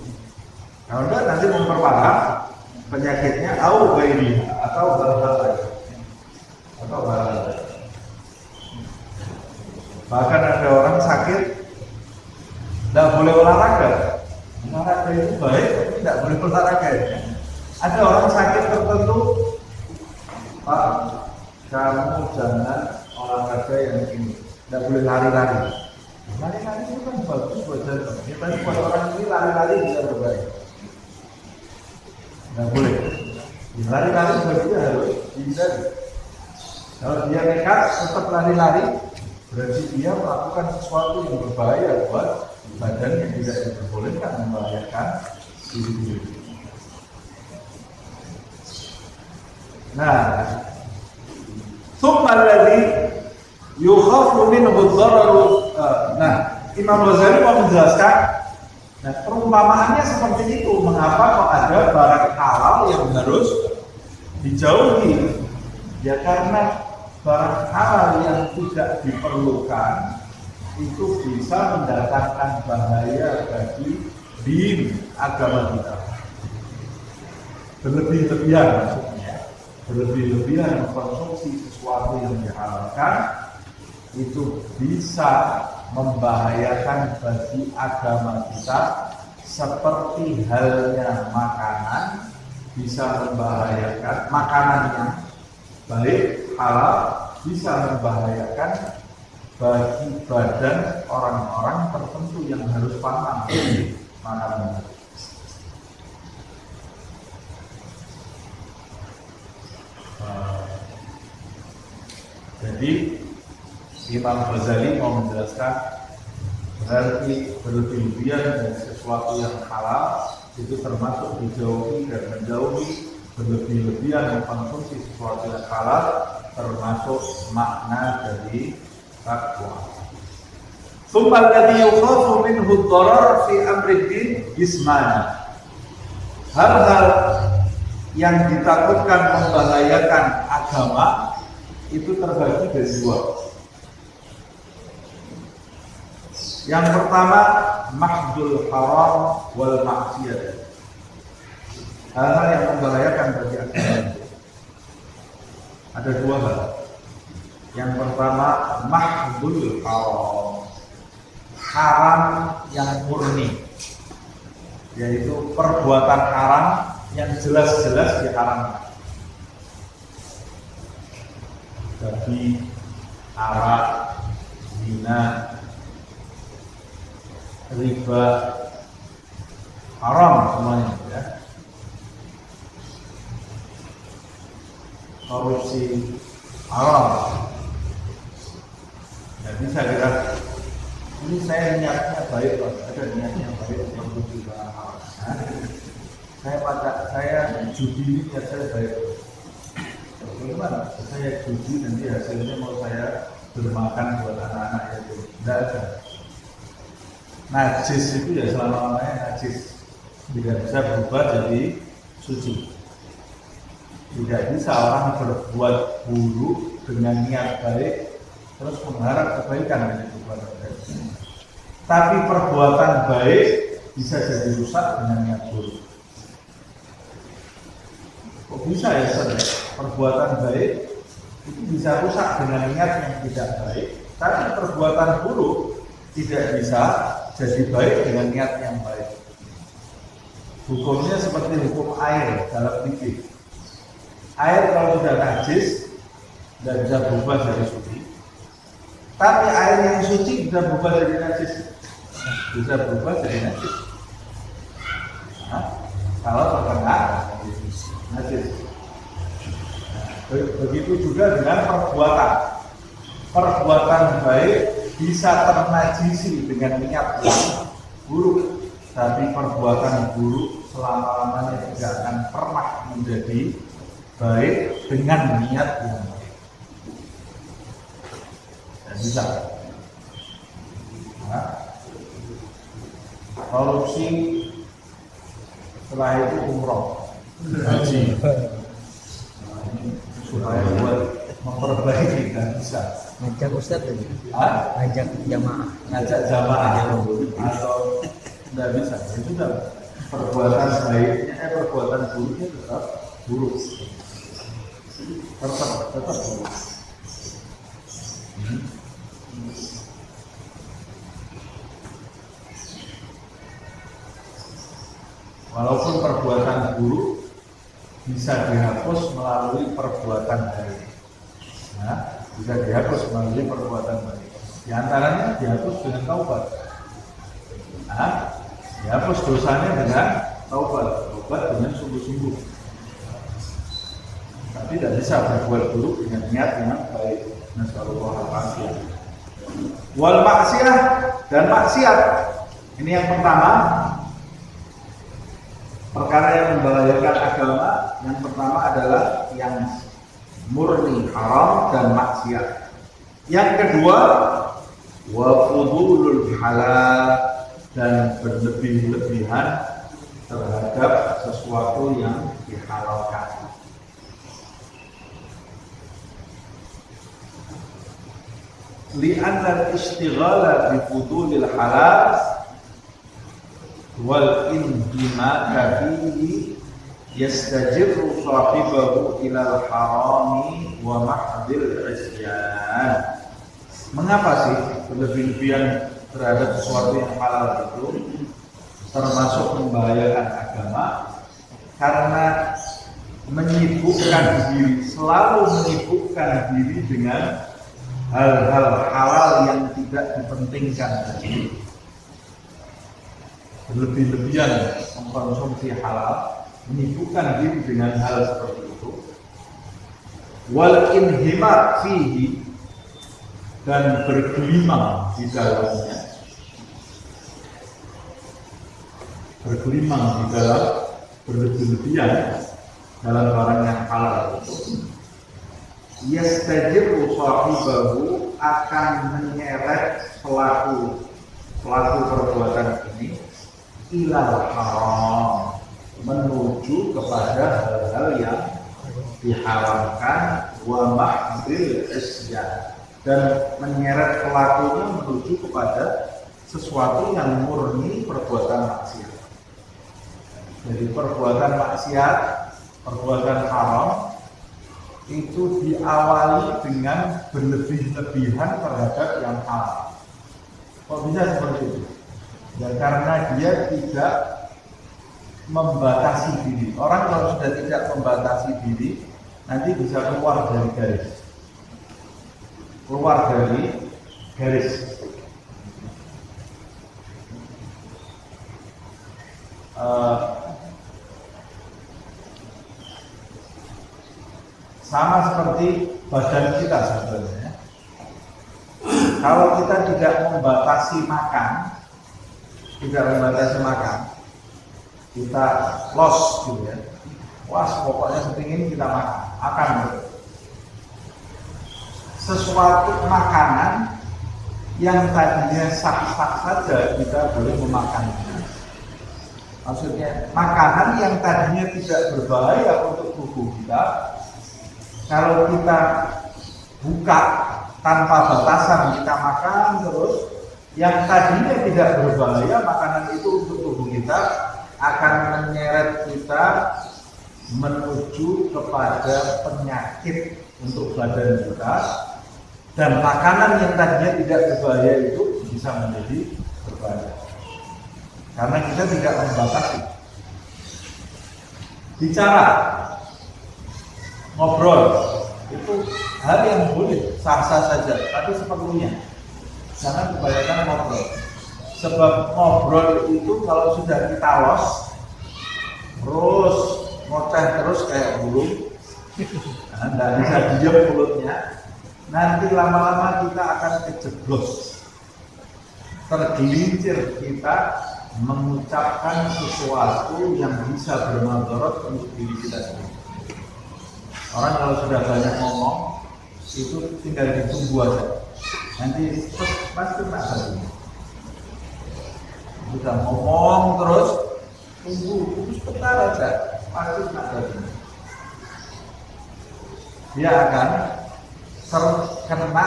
Kalau enggak nanti memperparah penyakitnya atau hal-hal lain. Bahkan ada orang sakit tidak boleh olahraga. Olahraga itu baik, tapi tidak boleh olahraga. Ada orang sakit tertentu, Pak, kamu jangan olahraga yang ini, tidak boleh lari-lari. Lari-lari itu kan bagus buat jantung. Tapi buat orang ini lari-lari bisa berbahaya. Tidak boleh. Lari-lari bagi dia harus dihindari. Kalau dia nekat tetap lari-lari, berarti dia melakukan sesuatu yang berbahaya buat badan yang tidak diperbolehkan, membahayakan diri sendiri. Nah, tsumma alladhi yukhafu minhu ad-dararu. Nah, Imam Ghazali mau menjelaskan, nah perumpamaannya seperti itu. Mengapa kok ada barang halal yang harus dijauhi? Ya karena barang halal yang tidak diperlukan itu bisa mendatangkan bahaya bagi din agama kita. Berlebih-lebihan maksudnya, berlebih-lebihan mengkonsumsi sesuatu yang dihalalkan itu bisa membahayakan bagi agama kita, seperti halnya makanan bisa membahayakan, makanannya baik halal bisa membahayakan bagi badan orang-orang tertentu yang harus pantang makanan. Jadi Imam Ghazali mau menjelaskan berarti berlebihan dari sesuatu yang halal itu termasuk dijauhi dan menjauhi berlebih-lebihan mengkonsumsi sesuatu yang halal termasuk makna dari takwa. Tsumma alladhi yukhafu minhu ad-darar fi amri din ismani. Hal-hal yang ditakutkan membahayakan agama itu terbagi dari dua. Yang pertama, mahdul haram wal maksiyat. Hal-hal yang membahayakan bagi agama. Ada dua hal. Yang pertama, mahdul haram, haram yang murni, yaitu perbuatan haram yang jelas-jelas diharamkan. Babi, arak, zina, riba, haram semuanya ya. Korupsi haram. Jadi saya kira ini saya niatnya baik, ada niatnya baik untuk juga haram. Saya judi ini niat saya baik. Bagaimana? Saya judi nanti hasilnya mau saya bermakan buat anak-anak itu. Tidak ada. Najis itu ya selama-lamanya najis, tidak bisa berubah jadi suci. Tidak bisa orang berbuat buruk dengan niat baik terus mengharap kebaikan dari perbuatan baik. Tapi perbuatan baik bisa jadi rusak dengan niat buruk. Kok bisa ya saudara? Perbuatan baik itu bisa rusak dengan niat yang tidak baik, tapi perbuatan buruk tidak bisa jadi baik dengan niat yang baik. Hukumnya seperti hukum air dalam fikih. Air kalau sudah najis tidak bisa berubah jadi suci. Tapi air yang suci bisa berubah jadi najis. Bisa berubah jadi najis. Nah, kalau terkena najis. Begitu juga dengan perbuatan. Perbuatan baik bisa ternajisi dengan niat yang buruk, tapi perbuatan buruk selama-lamanya tidak akan pernah menjadi baik dengan niat yang baik. Tidak bisa. Nah, korupsi setelah itu umroh haji. Nah, ini supaya buat memperbaiki dan bisa. Ngajak Ustaz tadi. Ah? Ngajak jamaah. Ngajak jamaah atau tidak bisa. Itu sudah perbuatan baiknya, perbuatan buruknya tetap buruk. Tetap buruk. Walaupun perbuatan buruk bisa dihapus melalui perbuatan baik. Nah, bisa dihapus melalui perbuatan baik. Di antaranya dihapus dengan taubat. Nah, dihapus dosanya dengan taubat dengan sungguh-sungguh. Tapi tidak bisa berbuat buruk dengan niat yang baik. Nasallallahu alaihi wasallam. Wal maksiyah dan maksiat. Ini yang pertama. Perkara yang membahayakan agama. Yang pertama adalah yang murni haram dan maksiat. Yang kedua, wa fudulul halal, dan berlebih-lebihan terhadap sesuatu yang dihalalkan. Li'anna al-ishtighala bi fudulil halal wal indimaka fihi yastajirru sahibahu ilal harami wa mahdil isyan. Mengapa sih berlebih-lebihan terhadap sesuatu yang halal itu termasuk membahayakan agama? Karena menyibukkan diri, selalu menyibukkan diri dengan hal-hal halal yang tidak dipentingkan tadi. Berlebih-lebihan mengkonsumsi halal, menyibukkan diri dengan hal seperti itu. Wal inhimak fihi, dan bergelimang di dalamnya. Bergelimang di dalam berlebih-lebihan dalam barang yang halal itu. Yastajiru sahibahu, akan menyeret pelaku perbuatan ini ilal haram, menuju kepada hal-hal yang diharamkan, wa mahdil isyan, dan menyeret pelakunya menuju kepada sesuatu yang murni perbuatan maksiat. Jadi perbuatan maksiat, perbuatan haram itu diawali dengan berlebih-lebihan terhadap yang halal. Kok bisa seperti itu? Ya karena dia tidak membatasi diri. Orang kalau sudah tidak membatasi diri, nanti bisa keluar dari garis. Sama seperti badan kita sebenarnya. Kalau kita tidak membatasi makan, kita los gitu ya. Wah, pokoknya sepingin kita makan. Sesuatu makanan yang tadinya sah-sah saja kita boleh memakannya. Maksudnya makanan yang tadinya tidak berbahaya untuk tubuh kita, kalau kita buka tanpa batasan, kita makan terus, yang tadinya tidak berbahaya makanan itu untuk tubuh kita akan menyeret kita menuju kepada penyakit untuk badan kita, dan makanan yang tadinya tidak berbahaya itu bisa menjadi berbahaya. karena kita tidak membatasi. Bicara, ngobrol itu hal yang boleh, sah-sah saja, tapi seperlunya. Jangan kebanyakan ngobrol. Sebab ngobrol itu kalau sudah kita los, terus ngoceh terus kayak burung, nggak bisa diam mulutnya. Nanti lama-lama kita akan kejeblos, tergelincir kita mengucapkan sesuatu yang bisa bermandarat untuk diri kita sendiri. Orang kalau sudah banyak ngomong, itu tinggal ditunggu aja. Nanti pasti masalah. Sudah ngomong terus, tunggu sebentar aja, pasti masalah. Dia akan terkena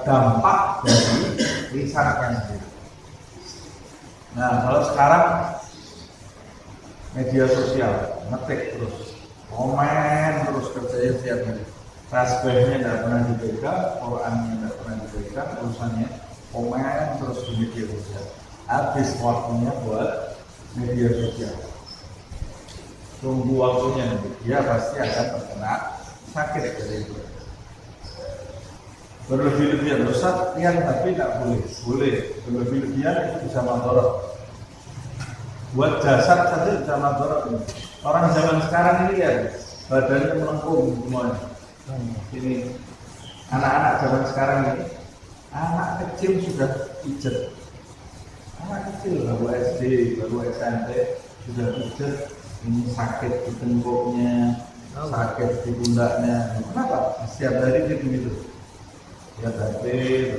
dampak dari lisannya sendiri. Nah, kalau sekarang media sosial ngetik terus, komen terus, kerjanya setiap hari. Tasbihnya tidak pernah dipegang, Qurannya tidak pernah dipegang, urusannya komen terus di media sosial. Habis waktunya buat media sosial. Tunggu waktunya nanti, dia pasti akan terkena sakit dari itu. Berlebih-lebihan, Ustaz, lihat HP tidak boleh. Boleh, berlebih-lebihan itu bisa madorot. Buat jasad saja bisa madorot. Orang zaman sekarang ini ya, badannya melengkung semuanya. Ini anak-anak zaman sekarang ini, anak kecil sudah pijet. Anak kecil baru SD, baru SMP sudah pijet. Ini sakit di tengkuknya, sakit di pundaknya. Kenapa? Setiap hari dia begitu. Ya tadi,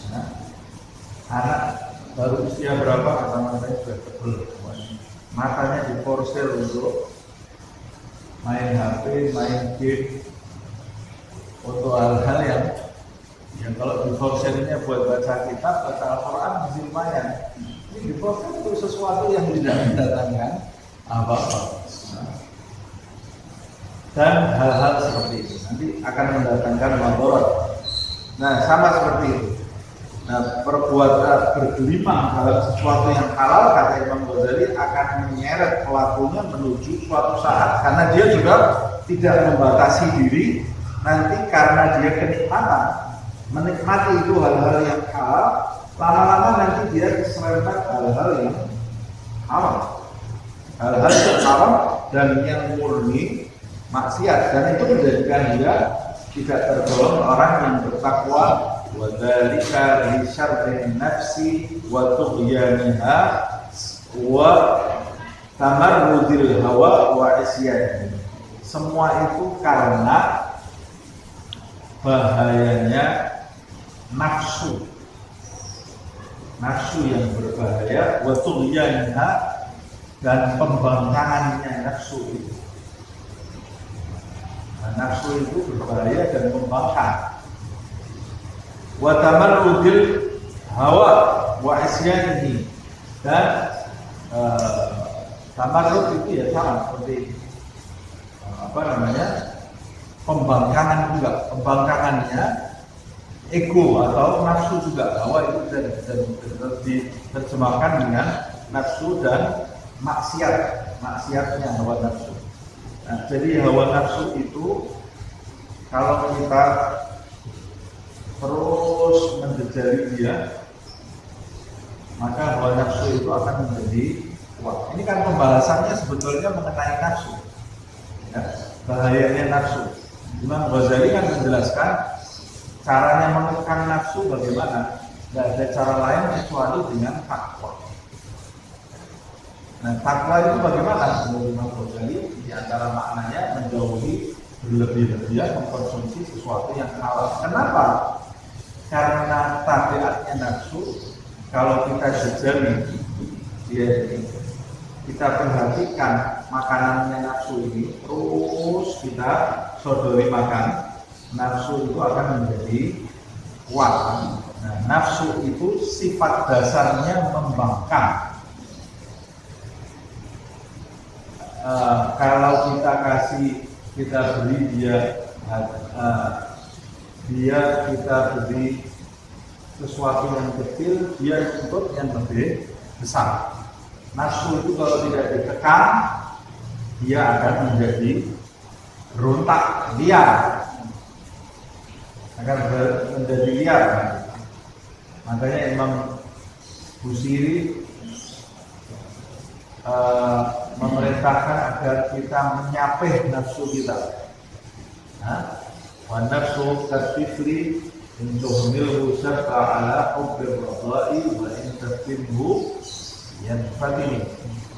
nah, anak baru usia berapa kata saya sudah tebel, matanya diporsir untuk main HP, main game, untuk hal-hal yang kalau diporsirnya buat baca kitab, baca Al-Quran masih lumayan. Ini diporsir untuk sesuatu yang tidak mendatangkan apa-apa. Dan hal-hal seperti itu nanti akan mendatangkan madharat. Nah, sama seperti itu. Nah, perbuatan bergelimang dalam sesuatu yang halal, kata Imam Ghazali, akan menyeret pelakunya menuju suatu saat, karena dia juga tidak membatasi diri. Nanti karena dia kenikmatan, menikmati itu hal-hal yang halal, lama-lama nanti dia keserempet hal-hal yang haram, hal-hal yang haram dan yang murni maksiat, dan itu menjadikan dia tidak tergolong orang yang bertakwa. Wa dzalika li syarrin nafsi wa tughyaniha wa tamarrudil hawa wa isyanihi. Semua itu karena bahayanya nafsu, nafsu yang berbahaya, wa tughyaniha, dan pembangkangannya nafsu itu. Nah, nafsu itu berbahaya dan membangkang. Wa tamarrudil hawa wa isyanihi, dan tamarrud itu ya sama seperti pembangkangan juga, pembangkangannya ego atau nafsu juga. Hawa itu bisa diterjemahkan dengan nafsu dan maksiat, maksiatnya hawa nafsu. Nah, jadi hawa nafsu itu kalau kita terus menjejali dia, maka hawa nafsu itu akan menjadi kuat. Ini kan pembahasannya sebetulnya mengenai nafsu, ya, bahayanya nafsu. Imam Ghazali kan menjelaskan caranya mengekang nafsu bagaimana. Tidak ada cara lain kecuali dengan takwa. Nah, takwa itu bagaimana? Menurut Imam Ghazali, di antara maknanya menjauhi berlebih-lebihan mengkonsumsi sesuatu yang halal. Kenapa? Karena tabiatnya nafsu, kalau kita jejali dia ini, kita perhatikan makanannya nafsu ini, terus kita sodori makan, nafsu itu akan menjadi kuat. Nah, nafsu itu sifat dasarnya membangkang. Kalau kita beri dia kita beri sesuatu yang kecil dia menuntut yang lebih besar. Nafsu itu kalau tidak ditekan dia akan menjadi rontak liar, akan menjadi liar. Makanya Imam Busiri memerintahkan agar kita menyapih nafsu kita. Wa nafsu katifli intuhmilhu sab'a ala hubbir radai wa in taftimhu yanfatini.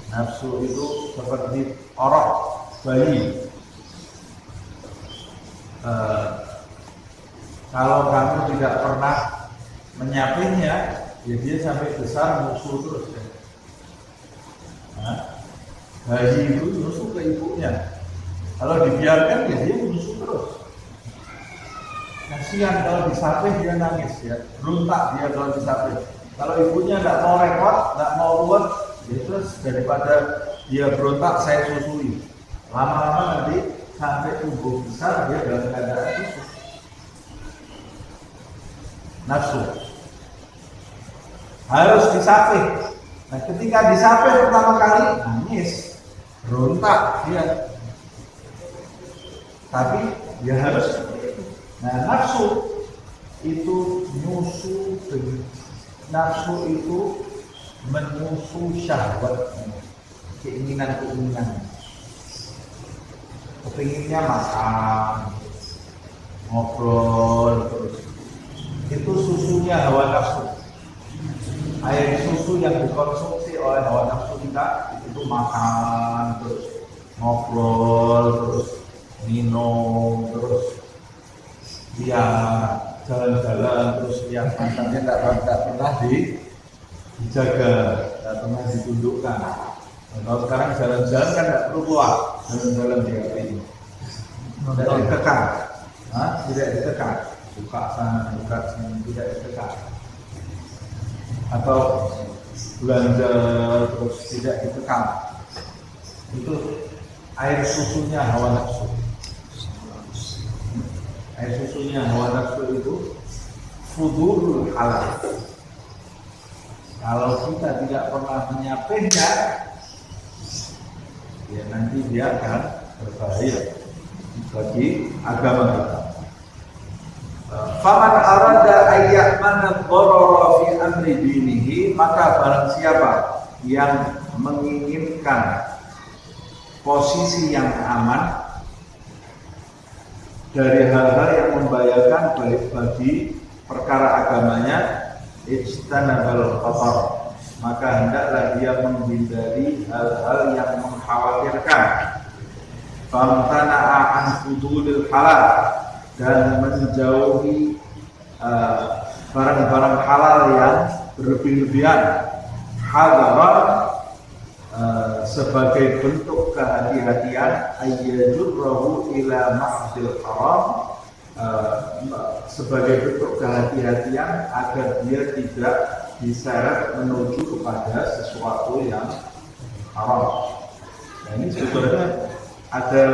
Nafsu itu seperti orok bayi. Kalau kamu tidak pernah menyapihnya, ya dia sampai besar musuh terus ya. Bayi itu musuh ke ibunya. Kalau dibiarkan ya dia musuh terus. Kasihan kalau disapih dia nangis ya, berontak dia kalau disapih. Kalau ibunya nggak mau repot, nggak mau ruwet, ya terus daripada dia berontak saya susui. Lama-lama nanti sampai tumbuh besar dia dalam keadaan susu. Nafsu harus disapih. Nah, ketika disapih pertama kali nangis, berontak dia. Tapi dia harus. Nah, nafsu itu nyusu, nafsu itu menyusu syahwat, keinginan-keinginan. Kepinginnya makan, ngobrol terus. Itu susunya hawa nafsu. Air susu yang dikonsumsi oleh hawa nafsu kita itu makan terus, ngobrol terus, minum terus. Dia jalan-jalan terus yang mantannya tidak pernah dijaga, tidak pernah ditundukkan. Kalau sekarang jalan-jalan kan tidak perlu keluar, jalan-jalan di HP ini tidak ditekan, tidak ditekan, buka sana, buka sini, tidak ditekan. Atau belanja terus tidak ditekan. Itu air susunya hawa nafsu. Air susunya hawa nafsu itu fudulul halal. Kalau kita tidak pernah menyapihnya, ya nanti dia akan berbahaya bagi agama kita. Faman arada ayyamana dharara fi amri dinihi, maka barang siapa yang menginginkan posisi yang aman dari hal-hal yang membahayakan baik bagi perkara agamanya, ijtanabal khatar, maka hendaklah dia menghindari hal-hal yang mengkhawatirkan. Famtana'a an fudulil halal, dan menjauhi barang-barang halal yang berlebih-lebihan. Hadaran sebagai bentuk kehati-hatian, ayyajurrahu ila ma'dil haram, sebagai bentuk kehati-hatian agar dia tidak diseret menuju kepada sesuatu yang haram. Nah, ini sebenarnya ada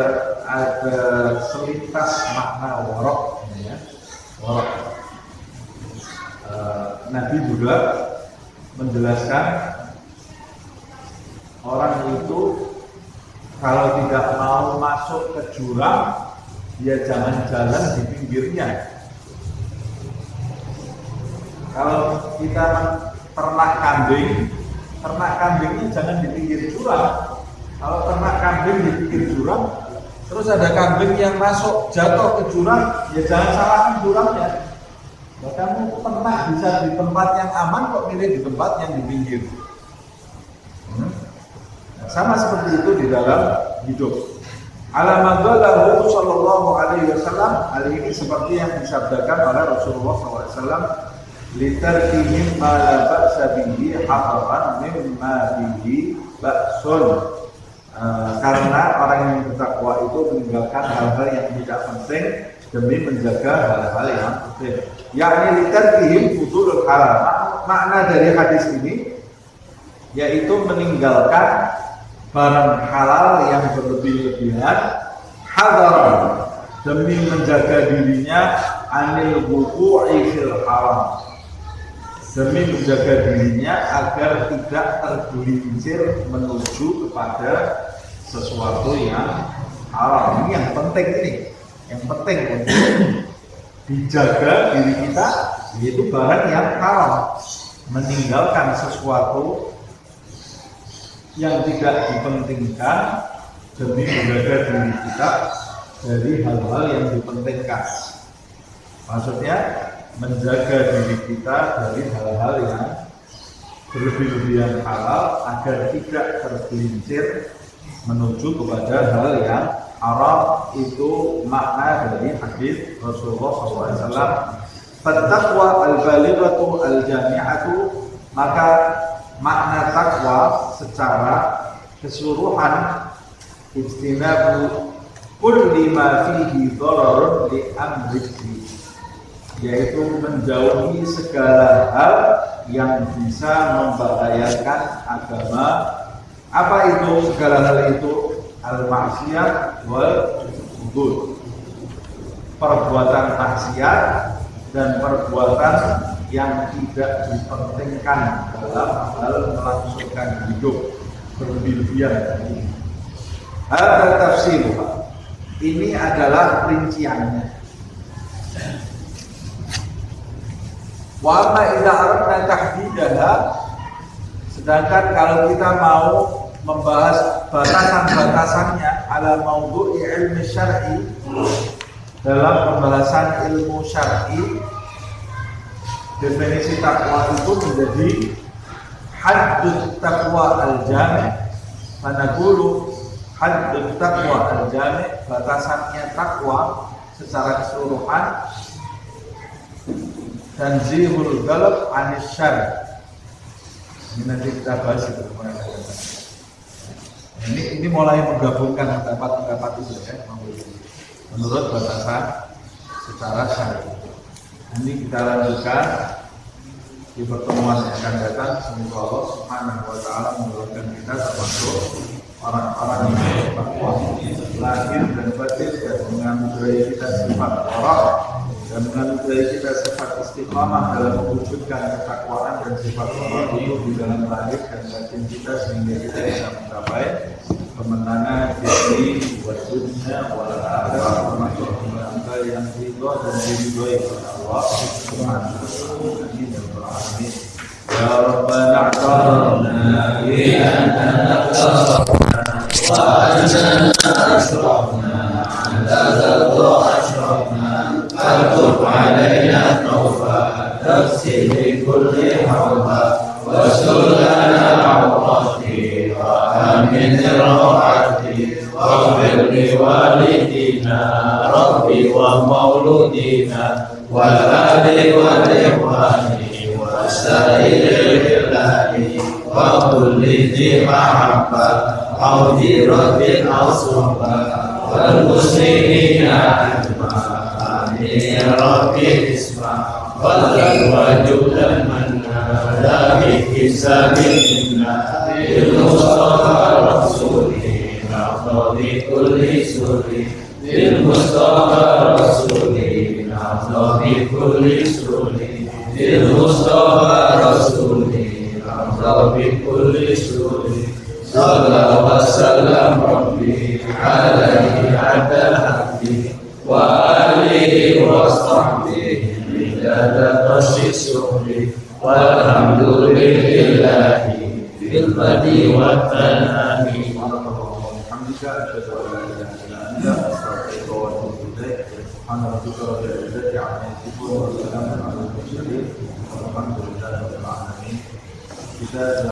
selintas makna warok, ya. Warok. Nabi juga menjelaskan orang itu kalau tidak mau masuk ke jurang, dia jangan jalan di pinggirnya. Kalau kita ternak kambingnya jangan di pinggir jurang. Kalau ternak kambing di pinggir jurang, terus ada kambing yang masuk jatuh ke jurang, ya jangan salahkan jurangnya. Nah, kamu ternak bisa di tempat yang aman, kok milih di tempat yang di pinggir. Sama seperti itu di dalam hidup. Alamadallahu sallallahu alaihi wasallam, hal ini seperti yang disabdakan oleh Rasulullah SAW, litarkihim ma la ba'sa bihi hadaran mimma bihi ba'sun. Karena orang yang bertakwa itu meninggalkan hal-hal yang tidak penting demi menjaga hal-hal yang penting. Yakni litarkihim fudulul halal. Makna dari hadis ini yaitu meninggalkan barang halal yang berlebih-lebihan, hadaran, demi menjaga dirinya anil wuqu'i fil haram, demi menjaga dirinya agar tidak tergelincir menuju kepada sesuatu yang haram. Ini yang penting, yang penting untuk dijaga diri kita, yaitu barang yang haram, meninggalkan sesuatu yang tidak dipentingkan demi menjaga diri kita dari hal-hal yang dipentingkan. Maksudnya menjaga diri kita dari hal-hal yang berlebih-lebihan halal agar tidak tergelincir menuju kepada hal yang haram. Itu makna dari hadis Rasulullah SAW. Fattaqwa al-balighatu al-jami'atu, maka makna takwa secara keseluruhan ijtinabu kulli ma fihi dhararun li amrihi, yaitu menjauhi segala hal yang bisa membahayakan agama. Apa itu segala hal itu? Al-maksiyah wal hudud, perbuatan maksiat dan perbuatan yang tidak dipentingkan dalam hal melangsungkan hidup berlebihan. Ada tafsir. Ini adalah rinciannya. Wa ma idza aradna tahdidaha, sedangkan kalau kita mau membahas batasan-batasannya ala maudhu'i ilmi syar'i, dalam pembahasan ilmu syar'i, definisi takwa itu menjadi haddut taqwa al-jami', manaqulu haddut taqwa al-jami', batasannya takwa secara keseluruhan, tanzihul ghalab anis syar'i. Ini nanti kita bahas itu. Ini mulai menggabungkan pendapat-pendapat itu ya, menurut batasan secara syar'i. Ini kita lanjutkan di pertemuan yang akan datang. Semoga Allah Subhanahu wa taala menurunkan kita termasuk orang-orang yang bertakwa lahir dan batin, dan menganugerahi kita sifat wara, dan menganugerahi kita sifat istiqamah dalam mewujudkan ketakwaan dan sifat wara itu di dalam lahir dan batin kita, sehingga kita bisa mencapai kemenangan di dunia wal akhirah, termasuk kemenangan yang ridho dan diridhoi oleh Allah Subhanahu wa taala. Amin. Ya Rabbana a'tarna bi anta naqtarna wa anna asrafna anta tadra asrafna fatub alaina tawfa tafsir bi kulli hawla wa sulana awrati wa amin rawati waghfir li walidina rabbi wa mauludina wal ali wal ikhwani sa'iril ilahi wa kulli dhi mahabbah aw dhi rabbin aw suhbah wal muslimina ajma'in ya rabbi isma' wal wajudan manna la bihisabilna bil mustafa rasulina afdali kulli suri bil mustafa rasulina afdali kulli suri Mustafa Rasulih Rabbi kulli suri Sallallahu wa sallam Rabbi alaihi adal habbi wa alihi wa sahbihi bidada qasyi suhri walhamdulillahi bil badi wa tanami. Alhamdulillah, asyhadu an la ilaha illa anta astaghfiruka wa atubu ilaik. Alhamdulillah rabbil izzati amma yasifun wa salamun alal mursalin walhamdulillahi rabbil alamin. Kita